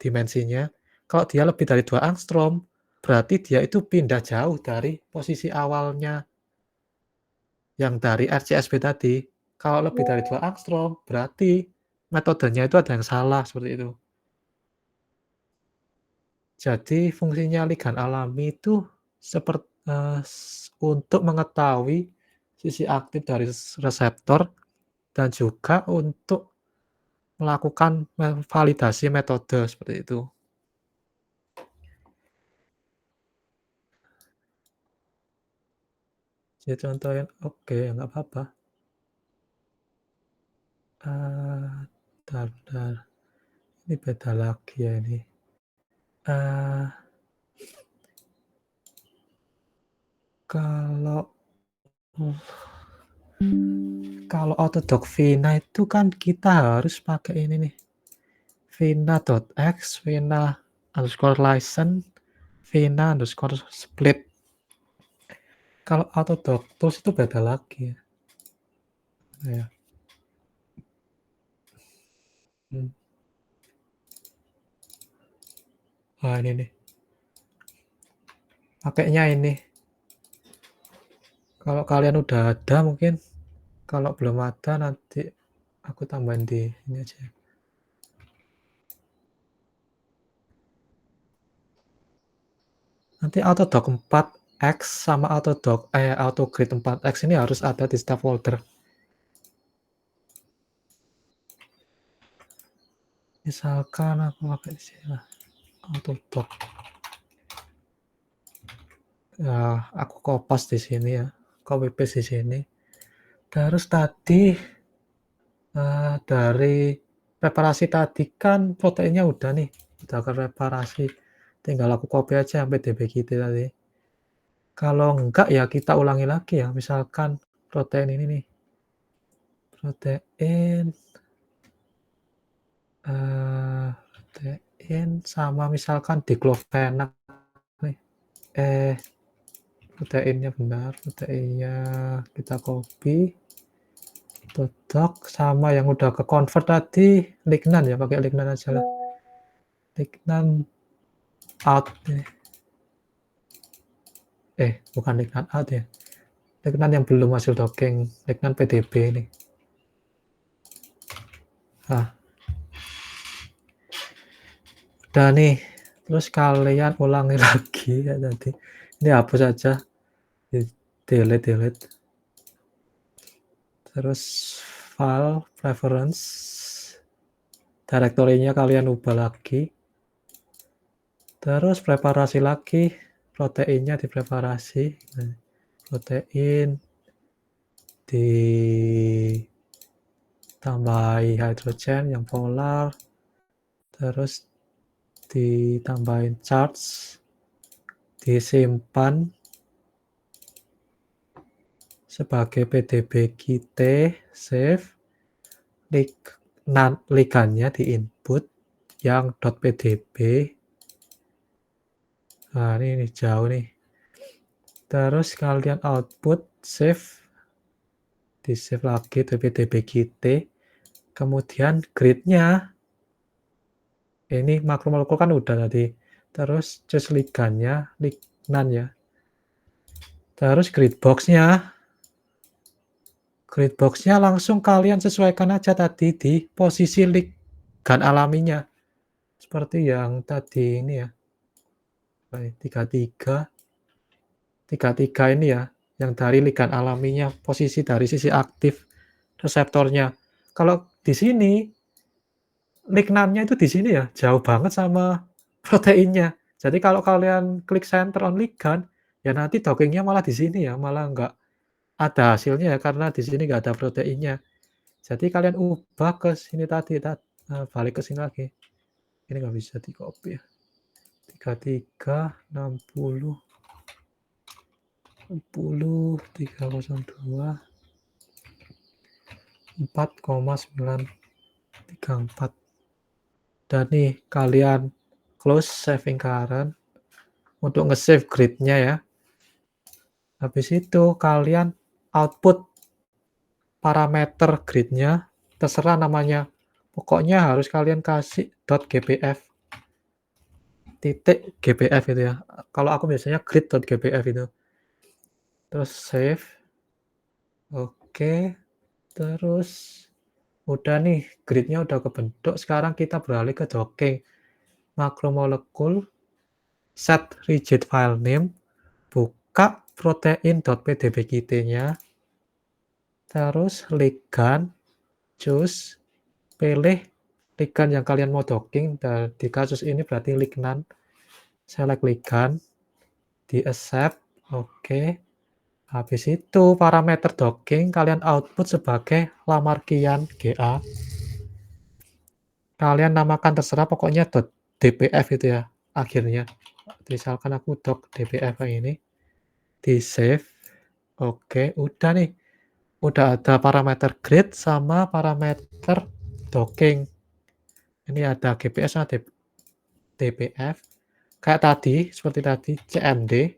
dimensinya. Kalau dia lebih dari 2 angstrom, berarti dia itu pindah jauh dari posisi awalnya yang dari RCSB tadi. Kalau lebih dari 2 angstrom, berarti metodenya itu ada yang salah, seperti itu. Jadi fungsinya ligan alami itu untuk mengetahui sisi aktif dari reseptor dan juga untuk melakukan validasi metode seperti itu. Saya contohin, oke, nggak apa-apa. Bentar bentar, ini beda lagi ya ini. Eee, kalau kalau Autodoc Vina itu kan kita harus pakai ini nih, Vina.x, Vina_license, Vina_split. Kalau Autodoc Tools itu beda lagi ya. Ya. Hmm. Wah ini nih. Pakainya ini. Kalau kalian udah ada mungkin, kalau belum ada nanti aku tambahin di ini aja. Nanti Autodoc 4X sama AutoGrid 4X ini harus ada di setiap folder. Misalkan aku pakai di sini lah, Autodoc. Ya, aku kopas di sini ya, copy paste di sini. Terus tadi dari preparasi tadi kan proteinnya udah nih, udah kepreparasi. Tinggal aku copy aja sampai DB tadi. Kalau enggak ya kita ulangi lagi ya, misalkan protein ini nih, protein protein sama misalkan diklofenak nih, proteinnya benar, proteinnya kita copy, Autodoc sama yang udah ke-convert tadi lignan ya, pakai lignan aja lah. Lignan out nih. Bukan lignan out ya. Lignan yang belum hasil docking, lignan PDB nih. Nah, udah nih, terus kalian ulangi lagi ya tadi. Ini hapus aja, delete. Terus file preference, direktorinya kalian ubah lagi. Terus preparasi lagi, proteinnya dipreparasi. Nah, protein ditambahi hidrogen yang polar, terus ditambahin charge, disimpan sebagai PDB-QT, save, ligannya di input yang .pdb. Nah ini jauh nih. Terus kalian output, save, di save lagi PDB-QT, kemudian grid-nya ini makromolekul kan udah tadi, terus choose ligannya, lignan ya, terus grid box-nya langsung kalian sesuaikan aja tadi di posisi ligan alaminya, seperti yang tadi ini ya, 33 ini ya, yang dari ligan alaminya, posisi dari sisi aktif reseptornya. Kalau di sini lignannya itu di sini ya, jauh banget sama proteinnya. Jadi kalau kalian klik center on ligand, ya nanti dockingnya malah di sini ya, malah nggak ada hasilnya ya, karena di sini nggak ada proteinnya. Jadi kalian ubah ke sini tadi, balik ke sini lagi. Ini nggak bisa di-copy ya. 33, 60, 60, 302, 4,934. Dan nih kalian close saving current untuk nge-save grid-nya ya. Habis itu kalian output parameter grid-nya, terserah namanya. Pokoknya harus kalian kasih .gbf, titik gbf itu ya. Kalau aku biasanya grid.gbf itu. Terus save. Oke. Terus udah nih, grid-nya udah kebentuk. Sekarang kita beralih ke docking makromolekul. set rigid file name, buka protein.pdbQt-nya, terus ligand, choose, pilih ligand yang kalian mau docking, dan di kasus ini berarti lignan, select ligand, di accept, oke. Habis itu parameter docking kalian output sebagai lamarkian GA. Kalian namakan terserah pokoknya .dpf itu ya akhirnya. Misalkan aku doc dpf kayak ini, di save. Oke, udah nih. Udah ada parameter grid sama parameter docking. Ini ada GPS sama dpf. Kayak tadi, seperti tadi, cmd.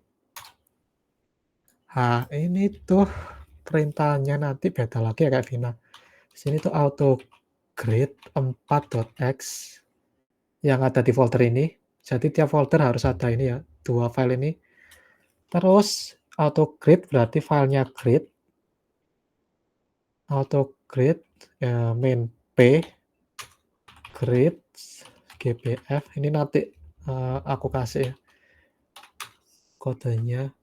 Nah, ini tuh perintahnya nanti beda lagi ya kayak Vina. Sini tuh auto grid 4.x yang ada di folder ini. Jadi tiap folder harus ada ini ya, 2 file ini. Terus auto grid berarti filenya grid. Auto grid ya, main p grid gbf. Ini nanti aku kasih ya kodenya.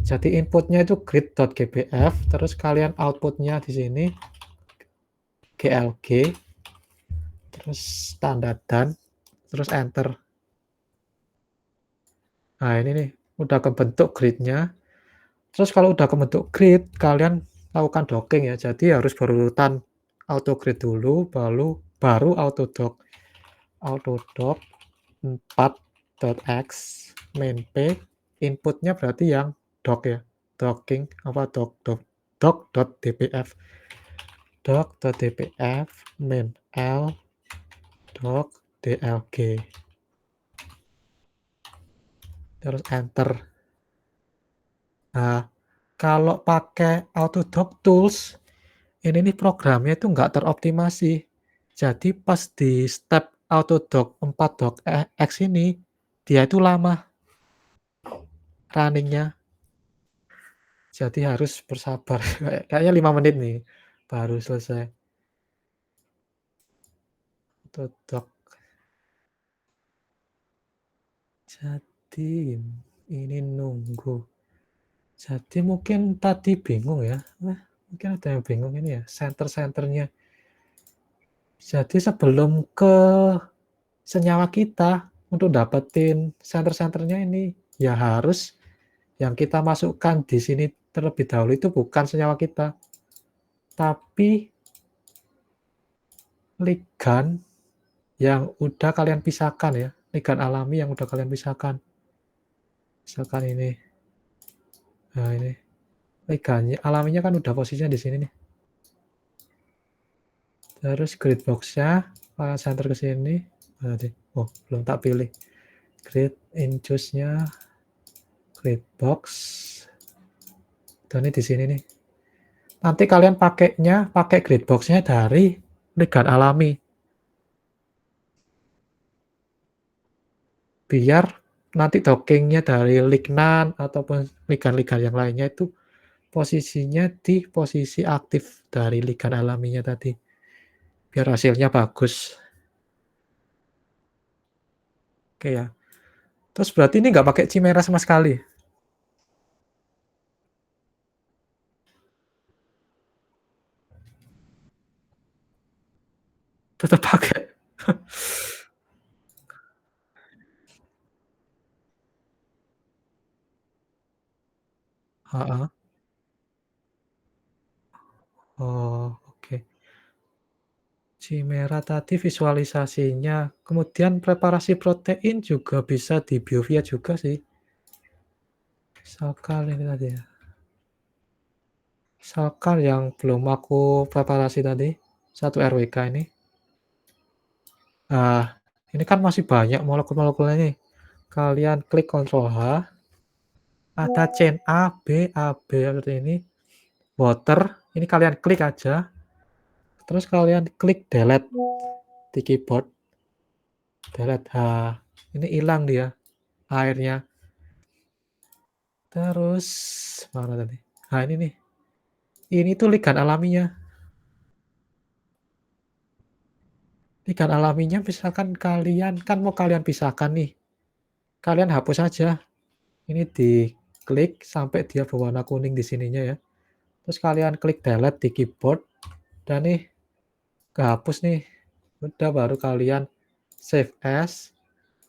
Jadi inputnya itu grid.gbf, terus kalian outputnya di sini glg, terus standar dan, terus enter. Nah ini nih, udah kebentuk gridnya. Terus kalau udah kebentuk grid, kalian lakukan docking ya. Jadi harus berurutan auto grid dulu, baru auto dock. Auto dock 4.x main p, inputnya berarti yang dock ya. Docking apa doc.dpf. Doc.dpf main l doc dlg. Terus enter. Nah, kalau pakai Autodock Tools, ini nih programnya itu nggak teroptimasi. Jadi pas di step Autodock 4.x ini, dia itu lama runningnya. Jadi harus bersabar. Kayaknya 5 menit nih baru selesai. Autodock. Jadi ini nunggu. Jadi mungkin tadi bingung ya. Mungkin ada yang bingung ini ya, center-centernya. Jadi sebelum ke senyawa kita, untuk dapetin center-centernya ini, ya harus yang kita masukkan di sini terlebih dahulu itu bukan senyawa kita, tapi ligand yang udah kalian pisahkan ya, ligand alami yang udah kalian pisahkan. Misalkan ini. Nah ini, ligandnya alaminya kan udah posisinya di sini nih. Terus grid box-nya, center ke sini. Oh, belum tak pilih. Grid in choose-nya, grid box. Dan ini di sini nih. Nanti kalian pakainya pakai grid box-nya dari ligand alami. Biar nanti docking-nya dari lignan ataupun ligand-ligand yang lainnya itu posisinya di posisi aktif dari ligand alaminya tadi. Biar hasilnya bagus. Oke ya. Terus berarti ini nggak pakai Chimera sama sekali? Tetap pakai? Heeh. Oh, oke. Chimera tadi visualisasinya, kemudian preparasi protein juga bisa di Biovia juga sih. Misalkan ini tadi ya. Misalkan yang belum aku preparasi tadi, 1 RWK ini. Nah, ini kan masih banyak molekul-molekulnya nih. Kalian klik Ctrl H, ada chain A, B seperti ini. Water, ini kalian klik aja. Terus kalian klik delete di keyboard. Delete. Nah, ini hilang dia airnya. Terus mana tadi? Nah, ini nih. Ini tuh ligand alaminya. Ligand alaminya misalkan kalian kan mau kalian pisahkan nih. kalian hapus aja, ini diklik sampai dia berwarna kuning di sininya ya, terus kalian klik delete di keyboard dan nih kehapus nih, udah baru kalian save as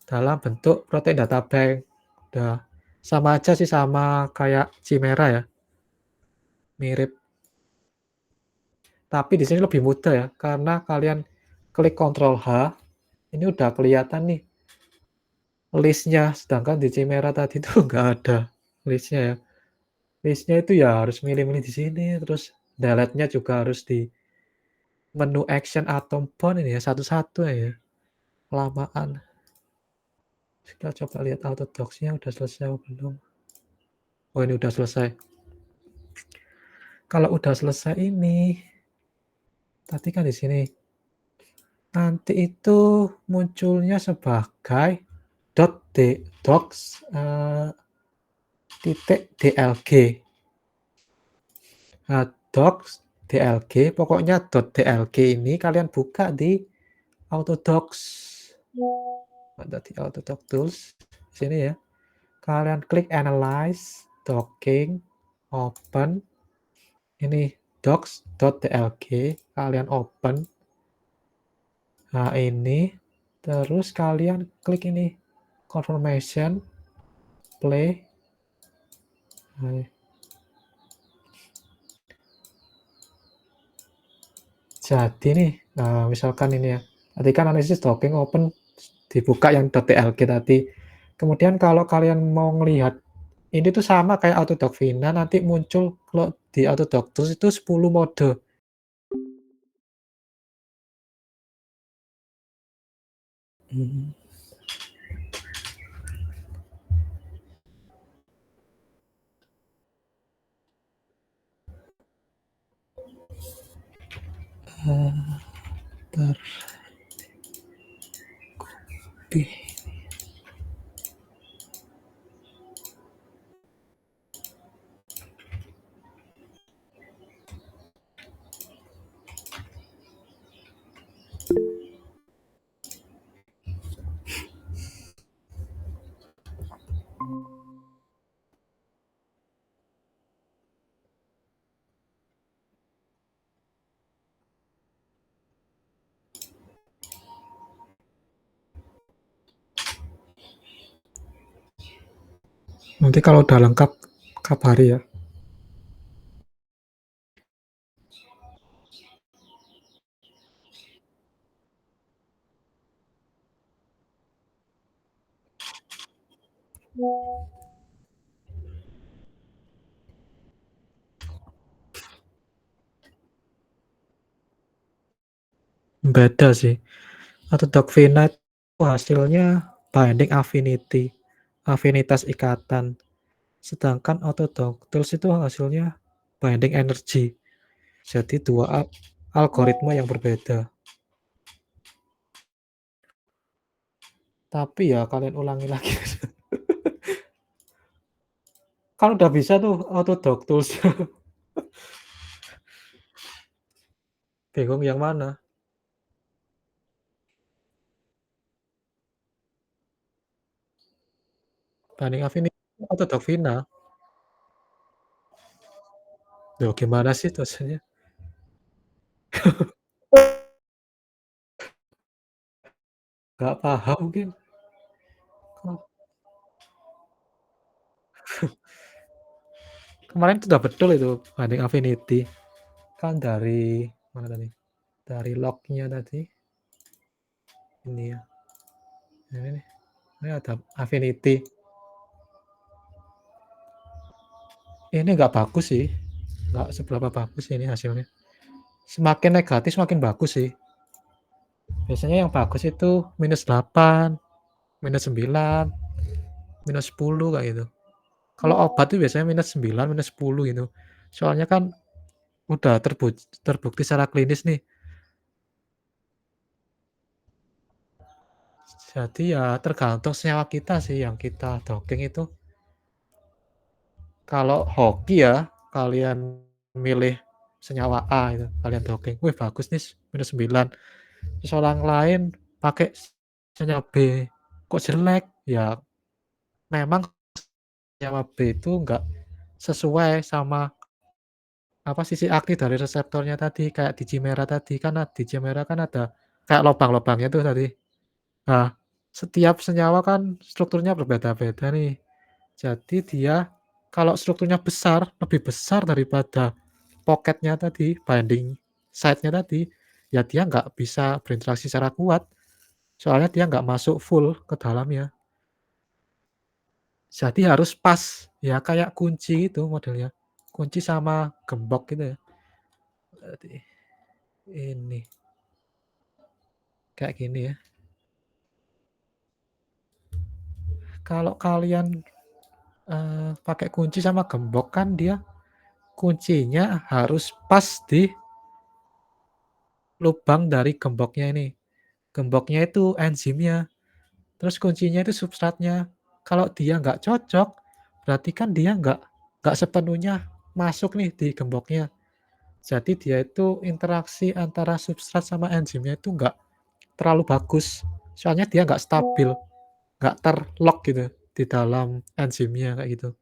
dalam bentuk Protein Data Bank, udah. Sama aja sih sama kayak Chimera ya, mirip, tapi di sini lebih mudah ya, karena kalian klik Ctrl H, ini udah kelihatan nih list-nya, sedangkan di Chimera tadi tuh nggak ada list-nya ya. List-nya itu ya harus milih-milih di sini, terus delete-nya juga harus di menu action atau bound ini ya, satu-satu ya, kelamaan. Kita coba lihat Autodocs-nya udah selesai apa belum. Oh, ini udah selesai. Kalau udah selesai ini, tadi kan di sini, nanti itu munculnya sebagai .docs, titik .dlg. Nah, docs, DLG, pokoknya .dlg ini kalian buka di Autodocs. Ada di Autodocs Tools, sini ya. Kalian klik Analyze, Docking, Open, ini docs.dlg, kalian open. Nah, ini, terus kalian klik ini, confirmation, play. Nah, jadi nih, nah misalkan ini ya, tadi kan analisis docking open, dibuka yang .dlg tadi. Kemudian kalau kalian mau ngelihat, ini tuh sama kayak Autodoc Vina, nanti muncul kalau di Autodoc Tools itu 10 mode. Mhm. Terlebih nanti kalau udah lengkap kabari ya. Beda sih. Autodoc Vina itu hasilnya binding affinity, afinitas ikatan. Sedangkan Autodoc Tools itu hasilnya binding energy. Jadi dua algoritma yang berbeda. Tapi ya kalian ulangi lagi. Kan udah bisa tuh Autodoc Tools. Bingung yang mana? Binding affinity Autodoc Vina. Loh gimana sih tulisannya? Nggak paham mungkin. Kemarin sudah betul itu binding affinity. Kan dari mana tadi? Dari log-nya tadi. Ini ya. Ini nih. Ini ada affinity. Ini nggak bagus sih. Nggak seberapa bagus ini hasilnya. Semakin negatif semakin bagus sih. Biasanya yang bagus itu -8, -9, -10 kayak gitu. Kalau obat tuh biasanya -9, -10 gitu. Soalnya kan udah terbukti secara klinis nih. Jadi ya tergantung senyawa kita sih yang kita docking itu. Kalau hoki ya, kalian milih senyawa A itu, kalian docking, "Wih bagus nih -9." Terus orang lain pakai senyawa B, "Kok jelek?" Ya memang senyawa B itu nggak sesuai sama, apa, sisi aktif dari reseptornya tadi, kayak di Chimera tadi, di Chimera kan ada kayak lobang-lobangnya tuh tadi. Nah, setiap senyawa kan strukturnya berbeda-beda nih. Jadi dia kalau strukturnya besar, lebih besar daripada pocketnya tadi, binding site-nya tadi, ya dia nggak bisa berinteraksi secara kuat, soalnya dia nggak masuk full ke dalamnya. Jadi harus pas, ya kayak kunci itu modelnya, kunci sama gembok gitu ya. Berarti ini, kayak gini ya. Kalau kalian, pakai kunci sama gembok kan dia kuncinya harus pas di lubang dari gemboknya ini. Gemboknya itu enzimnya, terus kuncinya itu substratnya. Kalau dia nggak cocok, berarti kan dia nggak sepenuhnya masuk nih di gemboknya. Jadi dia itu interaksi antara substrat sama enzimnya itu nggak terlalu bagus. Soalnya dia nggak stabil, nggak terlock gitu di dalam enzimnya kayak gitu.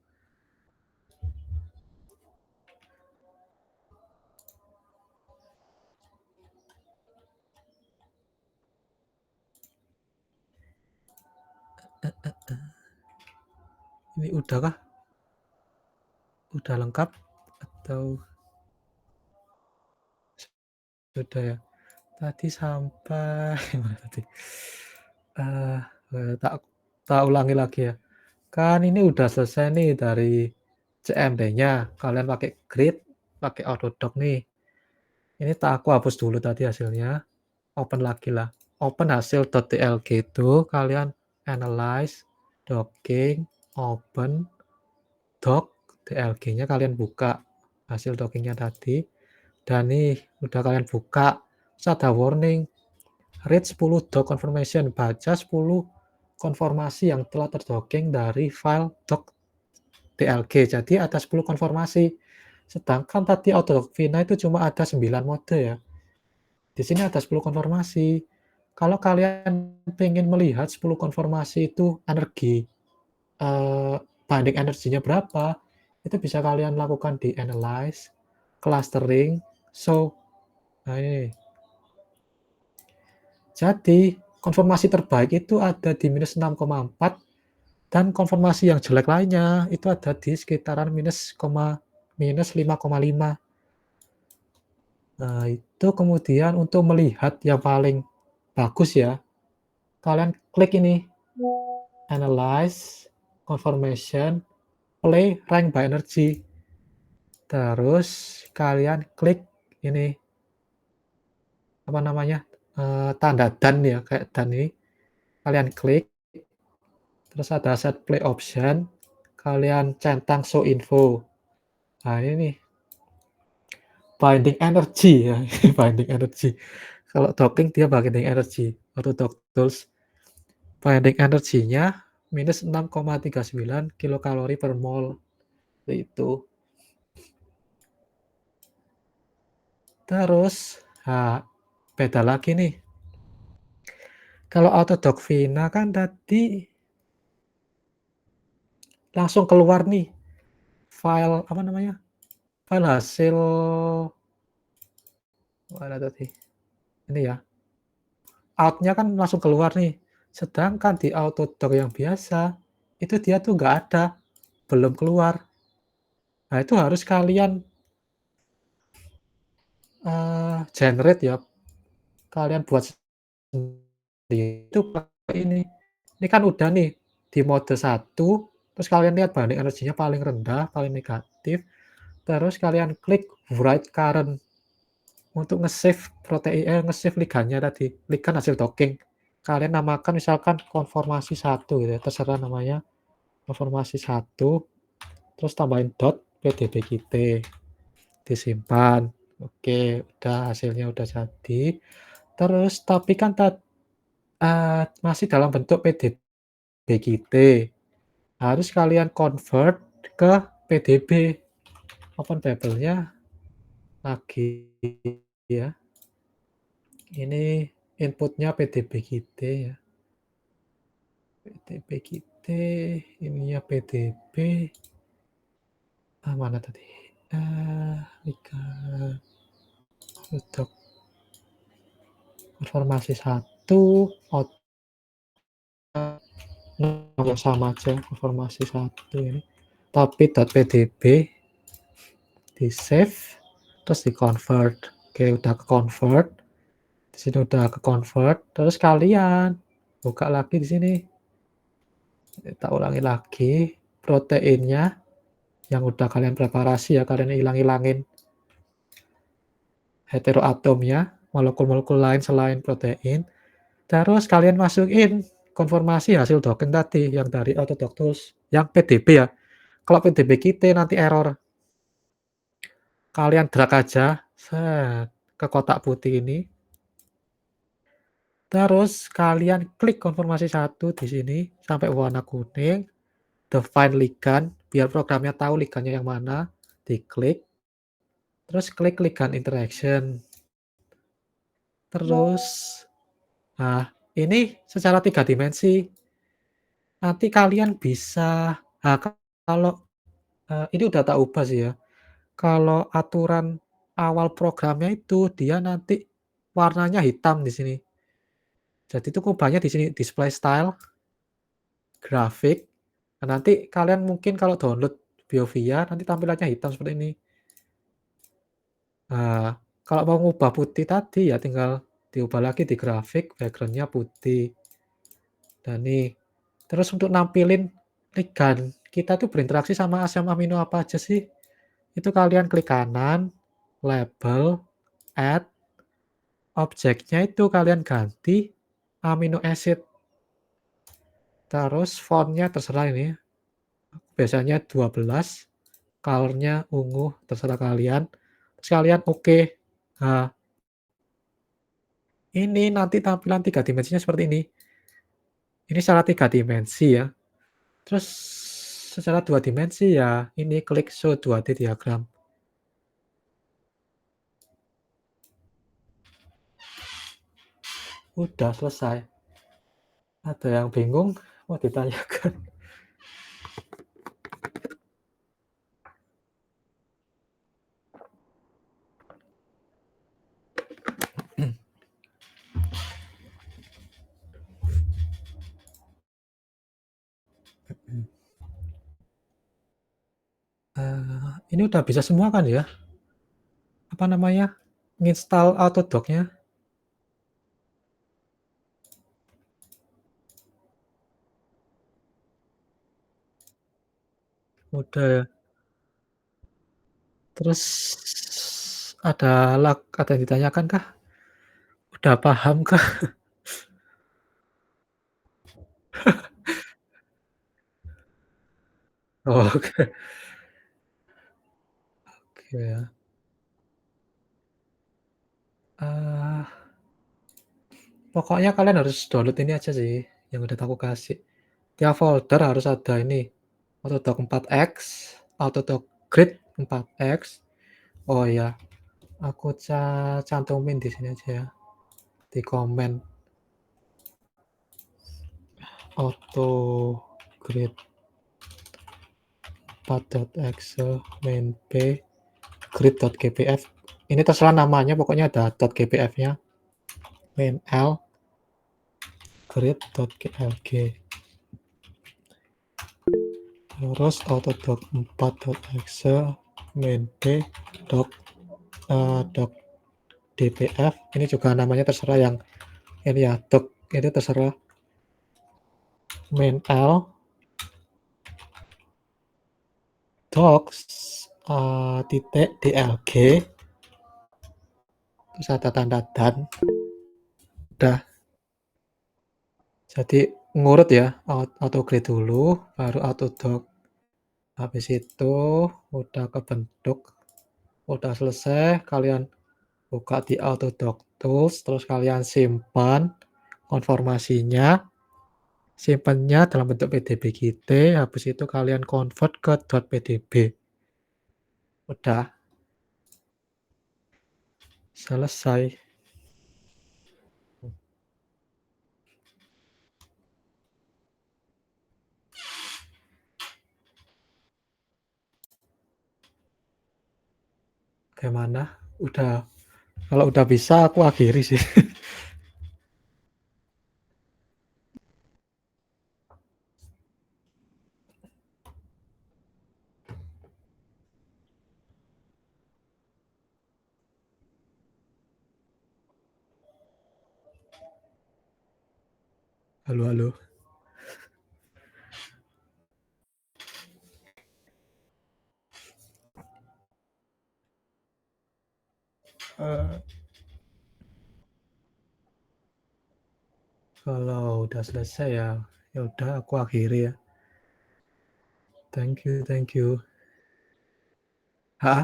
Ini udahkah? Udah lengkap atau sudah ya? Tadi sampai mana tadi? Eee, tak tak ulangi lagi ya. Kan ini udah selesai nih dari CMD-nya, kalian pakai grid, pakai Autodoc nih. Ini aku hapus dulu tadi hasilnya, open lagi lah. Open hasil .dlg itu kalian analyze, docking, open, doc, dlg-nya kalian buka hasil dockingnya tadi, dan nih udah kalian buka, terus ada warning, read 10 doc confirmation, baca 10 konformasi yang telah terdocking dari file doc DLG. Jadi ada 10 konformasi. Sedangkan tadi Autodoc Vina itu cuma ada 9 mode ya. Di sini ada 10 konformasi. Kalau kalian pengen melihat 10 konformasi itu energi, eee, binding energinya berapa, itu bisa kalian lakukan di analyze, clustering, show. Nah ini. Jadi konformasi terbaik itu ada di -6,4 dan konformasi yang jelek lainnya itu ada di sekitaran -5,5. Nah, itu kemudian untuk melihat yang paling bagus ya, kalian klik ini, analyze, confirmation, play, rank by energy. Terus kalian klik ini, apa namanya, tanda dan ya, kayak dan ini, kalian klik, terus ada set play option, kalian centang show info. Nah ini nih, binding energy ya, binding energy. Kalau docking dia binding energy, Autodoc Tools. Binding energinya -6,39 kilokalori per mol, itu. Terus, beda lagi nih, kalau Autodoc Vina kan tadi langsung keluar nih file, apa namanya, file hasil mana tadi, ini ya, out-nya kan langsung keluar nih. Sedangkan di Autodoc yang biasa, itu dia tuh nggak ada, belum keluar. Nah, itu harus kalian, generate ya, kalian buat sendiri itu pakai ini. Ini kan udah nih di mode 1, terus kalian lihat banding energinya paling rendah, paling negatif, terus kalian klik write current untuk nge-save nge-save ligandnya tadi, ligand hasil docking. Kalian namakan misalkan konformasi 1 gitu ya, terserah namanya, konformasi 1, terus tambahin dot pdbQt, disimpan. Oke, udah hasilnya udah jadi. Terus tapi kan masih dalam bentuk PDB-QT, harus kalian convert ke PDB. Open babel-nya lagi ya, ini inputnya PDB-QT ya, PDB-QT. ini ya PDB, mana tadi? Liga untuk informasi 1, yang sama aja informasi 1 ini, tapi .pdb di-save, terus di-convert. Oke, udah ke-convert. Di sini udah ke-convert, terus kalian buka lagi di sini. Kita ulangi lagi proteinnya yang udah kalian preparasi ya, kalian ilang-ilangin heteroatomnya, molekul-molekul lain selain protein. Terus kalian masukin konformasi hasil docking tadi yang dari Autodoc Tools, yang PDB ya. Kalau PDB kita nanti error. Kalian drag aja set ke kotak putih ini. Terus kalian klik konfirmasi 1 di sini sampai warna kuning, define ligand, biar programnya tahu ligandnya yang mana, diklik. Terus klik ligand interaction. Terus, nah ini secara 3 dimensi. Nanti kalian bisa, kalau, ini udah tak ubah sih ya. Kalau aturan awal programnya itu dia nanti warnanya hitam di sini. Jadi itu kubahnya di sini display style, grafik. Nah, nanti kalian mungkin kalau download BioVia nanti tampilannya hitam seperti ini. Nah, kalau mau ngubah putih tadi ya tinggal diubah lagi di grafik, background-nya putih. Dan nih, terus untuk nampilin ligand, kita tuh berinteraksi sama asam amino apa aja sih? Itu kalian klik kanan, label, add, objeknya itu kalian ganti amino acid. Terus font-nya terserah ini, biasanya 12, color-nya ungu, terserah kalian. Terus kalian oke. Nah, ini nanti tampilan 3 dimensinya seperti ini. Ini secara 3 dimensi ya. Terus secara 2 dimensi ya ini klik show 2D diagram. Udah selesai. Ada yang bingung mau ditanyakan? Ini udah bisa semua kan ya? Apa namanya, nginstal Autodoc-nya? Udah ya? Terus ada yang ditanyakan kah? Udah paham kah? Oh, oke oke ya. Eee, pokoknya kalian harus download ini aja sih, yang udah aku kasih. Tiap folder harus ada ini, Autodoc 4X, Autodoc Grid 4X. Oh iya, aku cantumin di sini aja ya, di komen. Autogrid 4.exe main p grid.gpf. Ini terserah namanya, pokoknya ada .gpf-nya. Main l grid.glg. Terus Autodoc 4.exe main p doc doc dpf. Ini juga namanya terserah yang ini ya, doc itu terserah. Main l docs titik dlg, terus ada tanda dan. Udah. Jadi ngurut ya, autograde dulu, baru autodoc. Habis itu udah kebentuk, udah selesai, kalian buka di Autodoc Tools, terus kalian simpan konformasinya, simpannya dalam bentuk PDB kita, habis itu kalian convert ke .pdb. Udah selesai. Bagaimana? Udah kalau udah bisa aku akhiri sih. Halo halo. Eee, kalau udah selesai ya, ya udah aku akhiri ya. Thank you thank you. Heeh,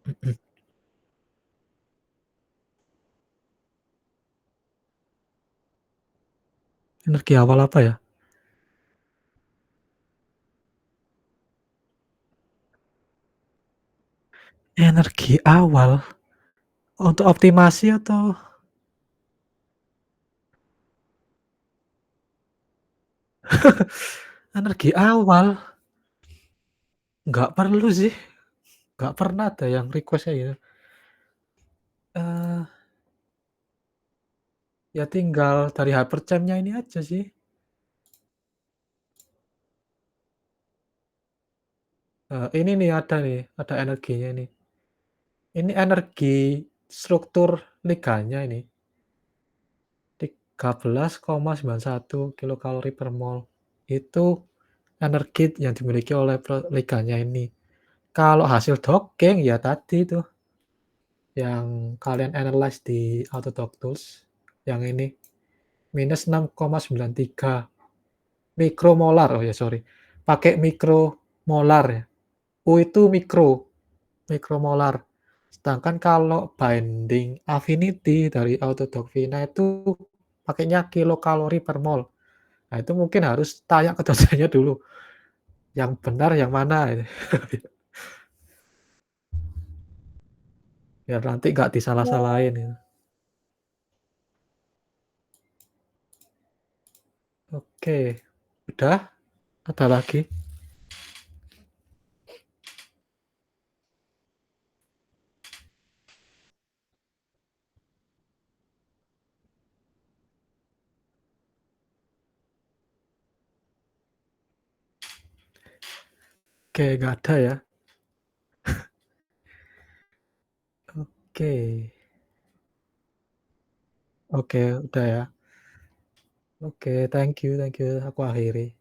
mhm. Energi awal apa ya? Energi awal untuk optimasi atau energi awal? Nggak perlu sih, nggak pernah ada yang request kayak gitu. Eee, ya tinggal dari Hyperchamp-nya ini aja sih. Ini nih ada energinya nih. Ini energi struktur liganya ini, 13,91 kilokalori per mol. Itu energi yang dimiliki oleh liganya ini. Kalau hasil docking ya tadi tuh, yang kalian analyze di Autodock Tools, yang ini, -6,93 mikromolar, oh ya sorry, pakai mikromolar ya. U itu mikromolar. Sedangkan kalau binding affinity dari Autodock Vina itu pakainya kilokalori per mol. Nah, itu mungkin harus tanya ke dosennya dulu, yang benar yang mana ini, biar nanti nggak disalah-salahin gitu. Oke, udah? Ada lagi? Oke, nggak ada ya? Oke. Oke, udah ya? Oke, thank you, aku akhiri.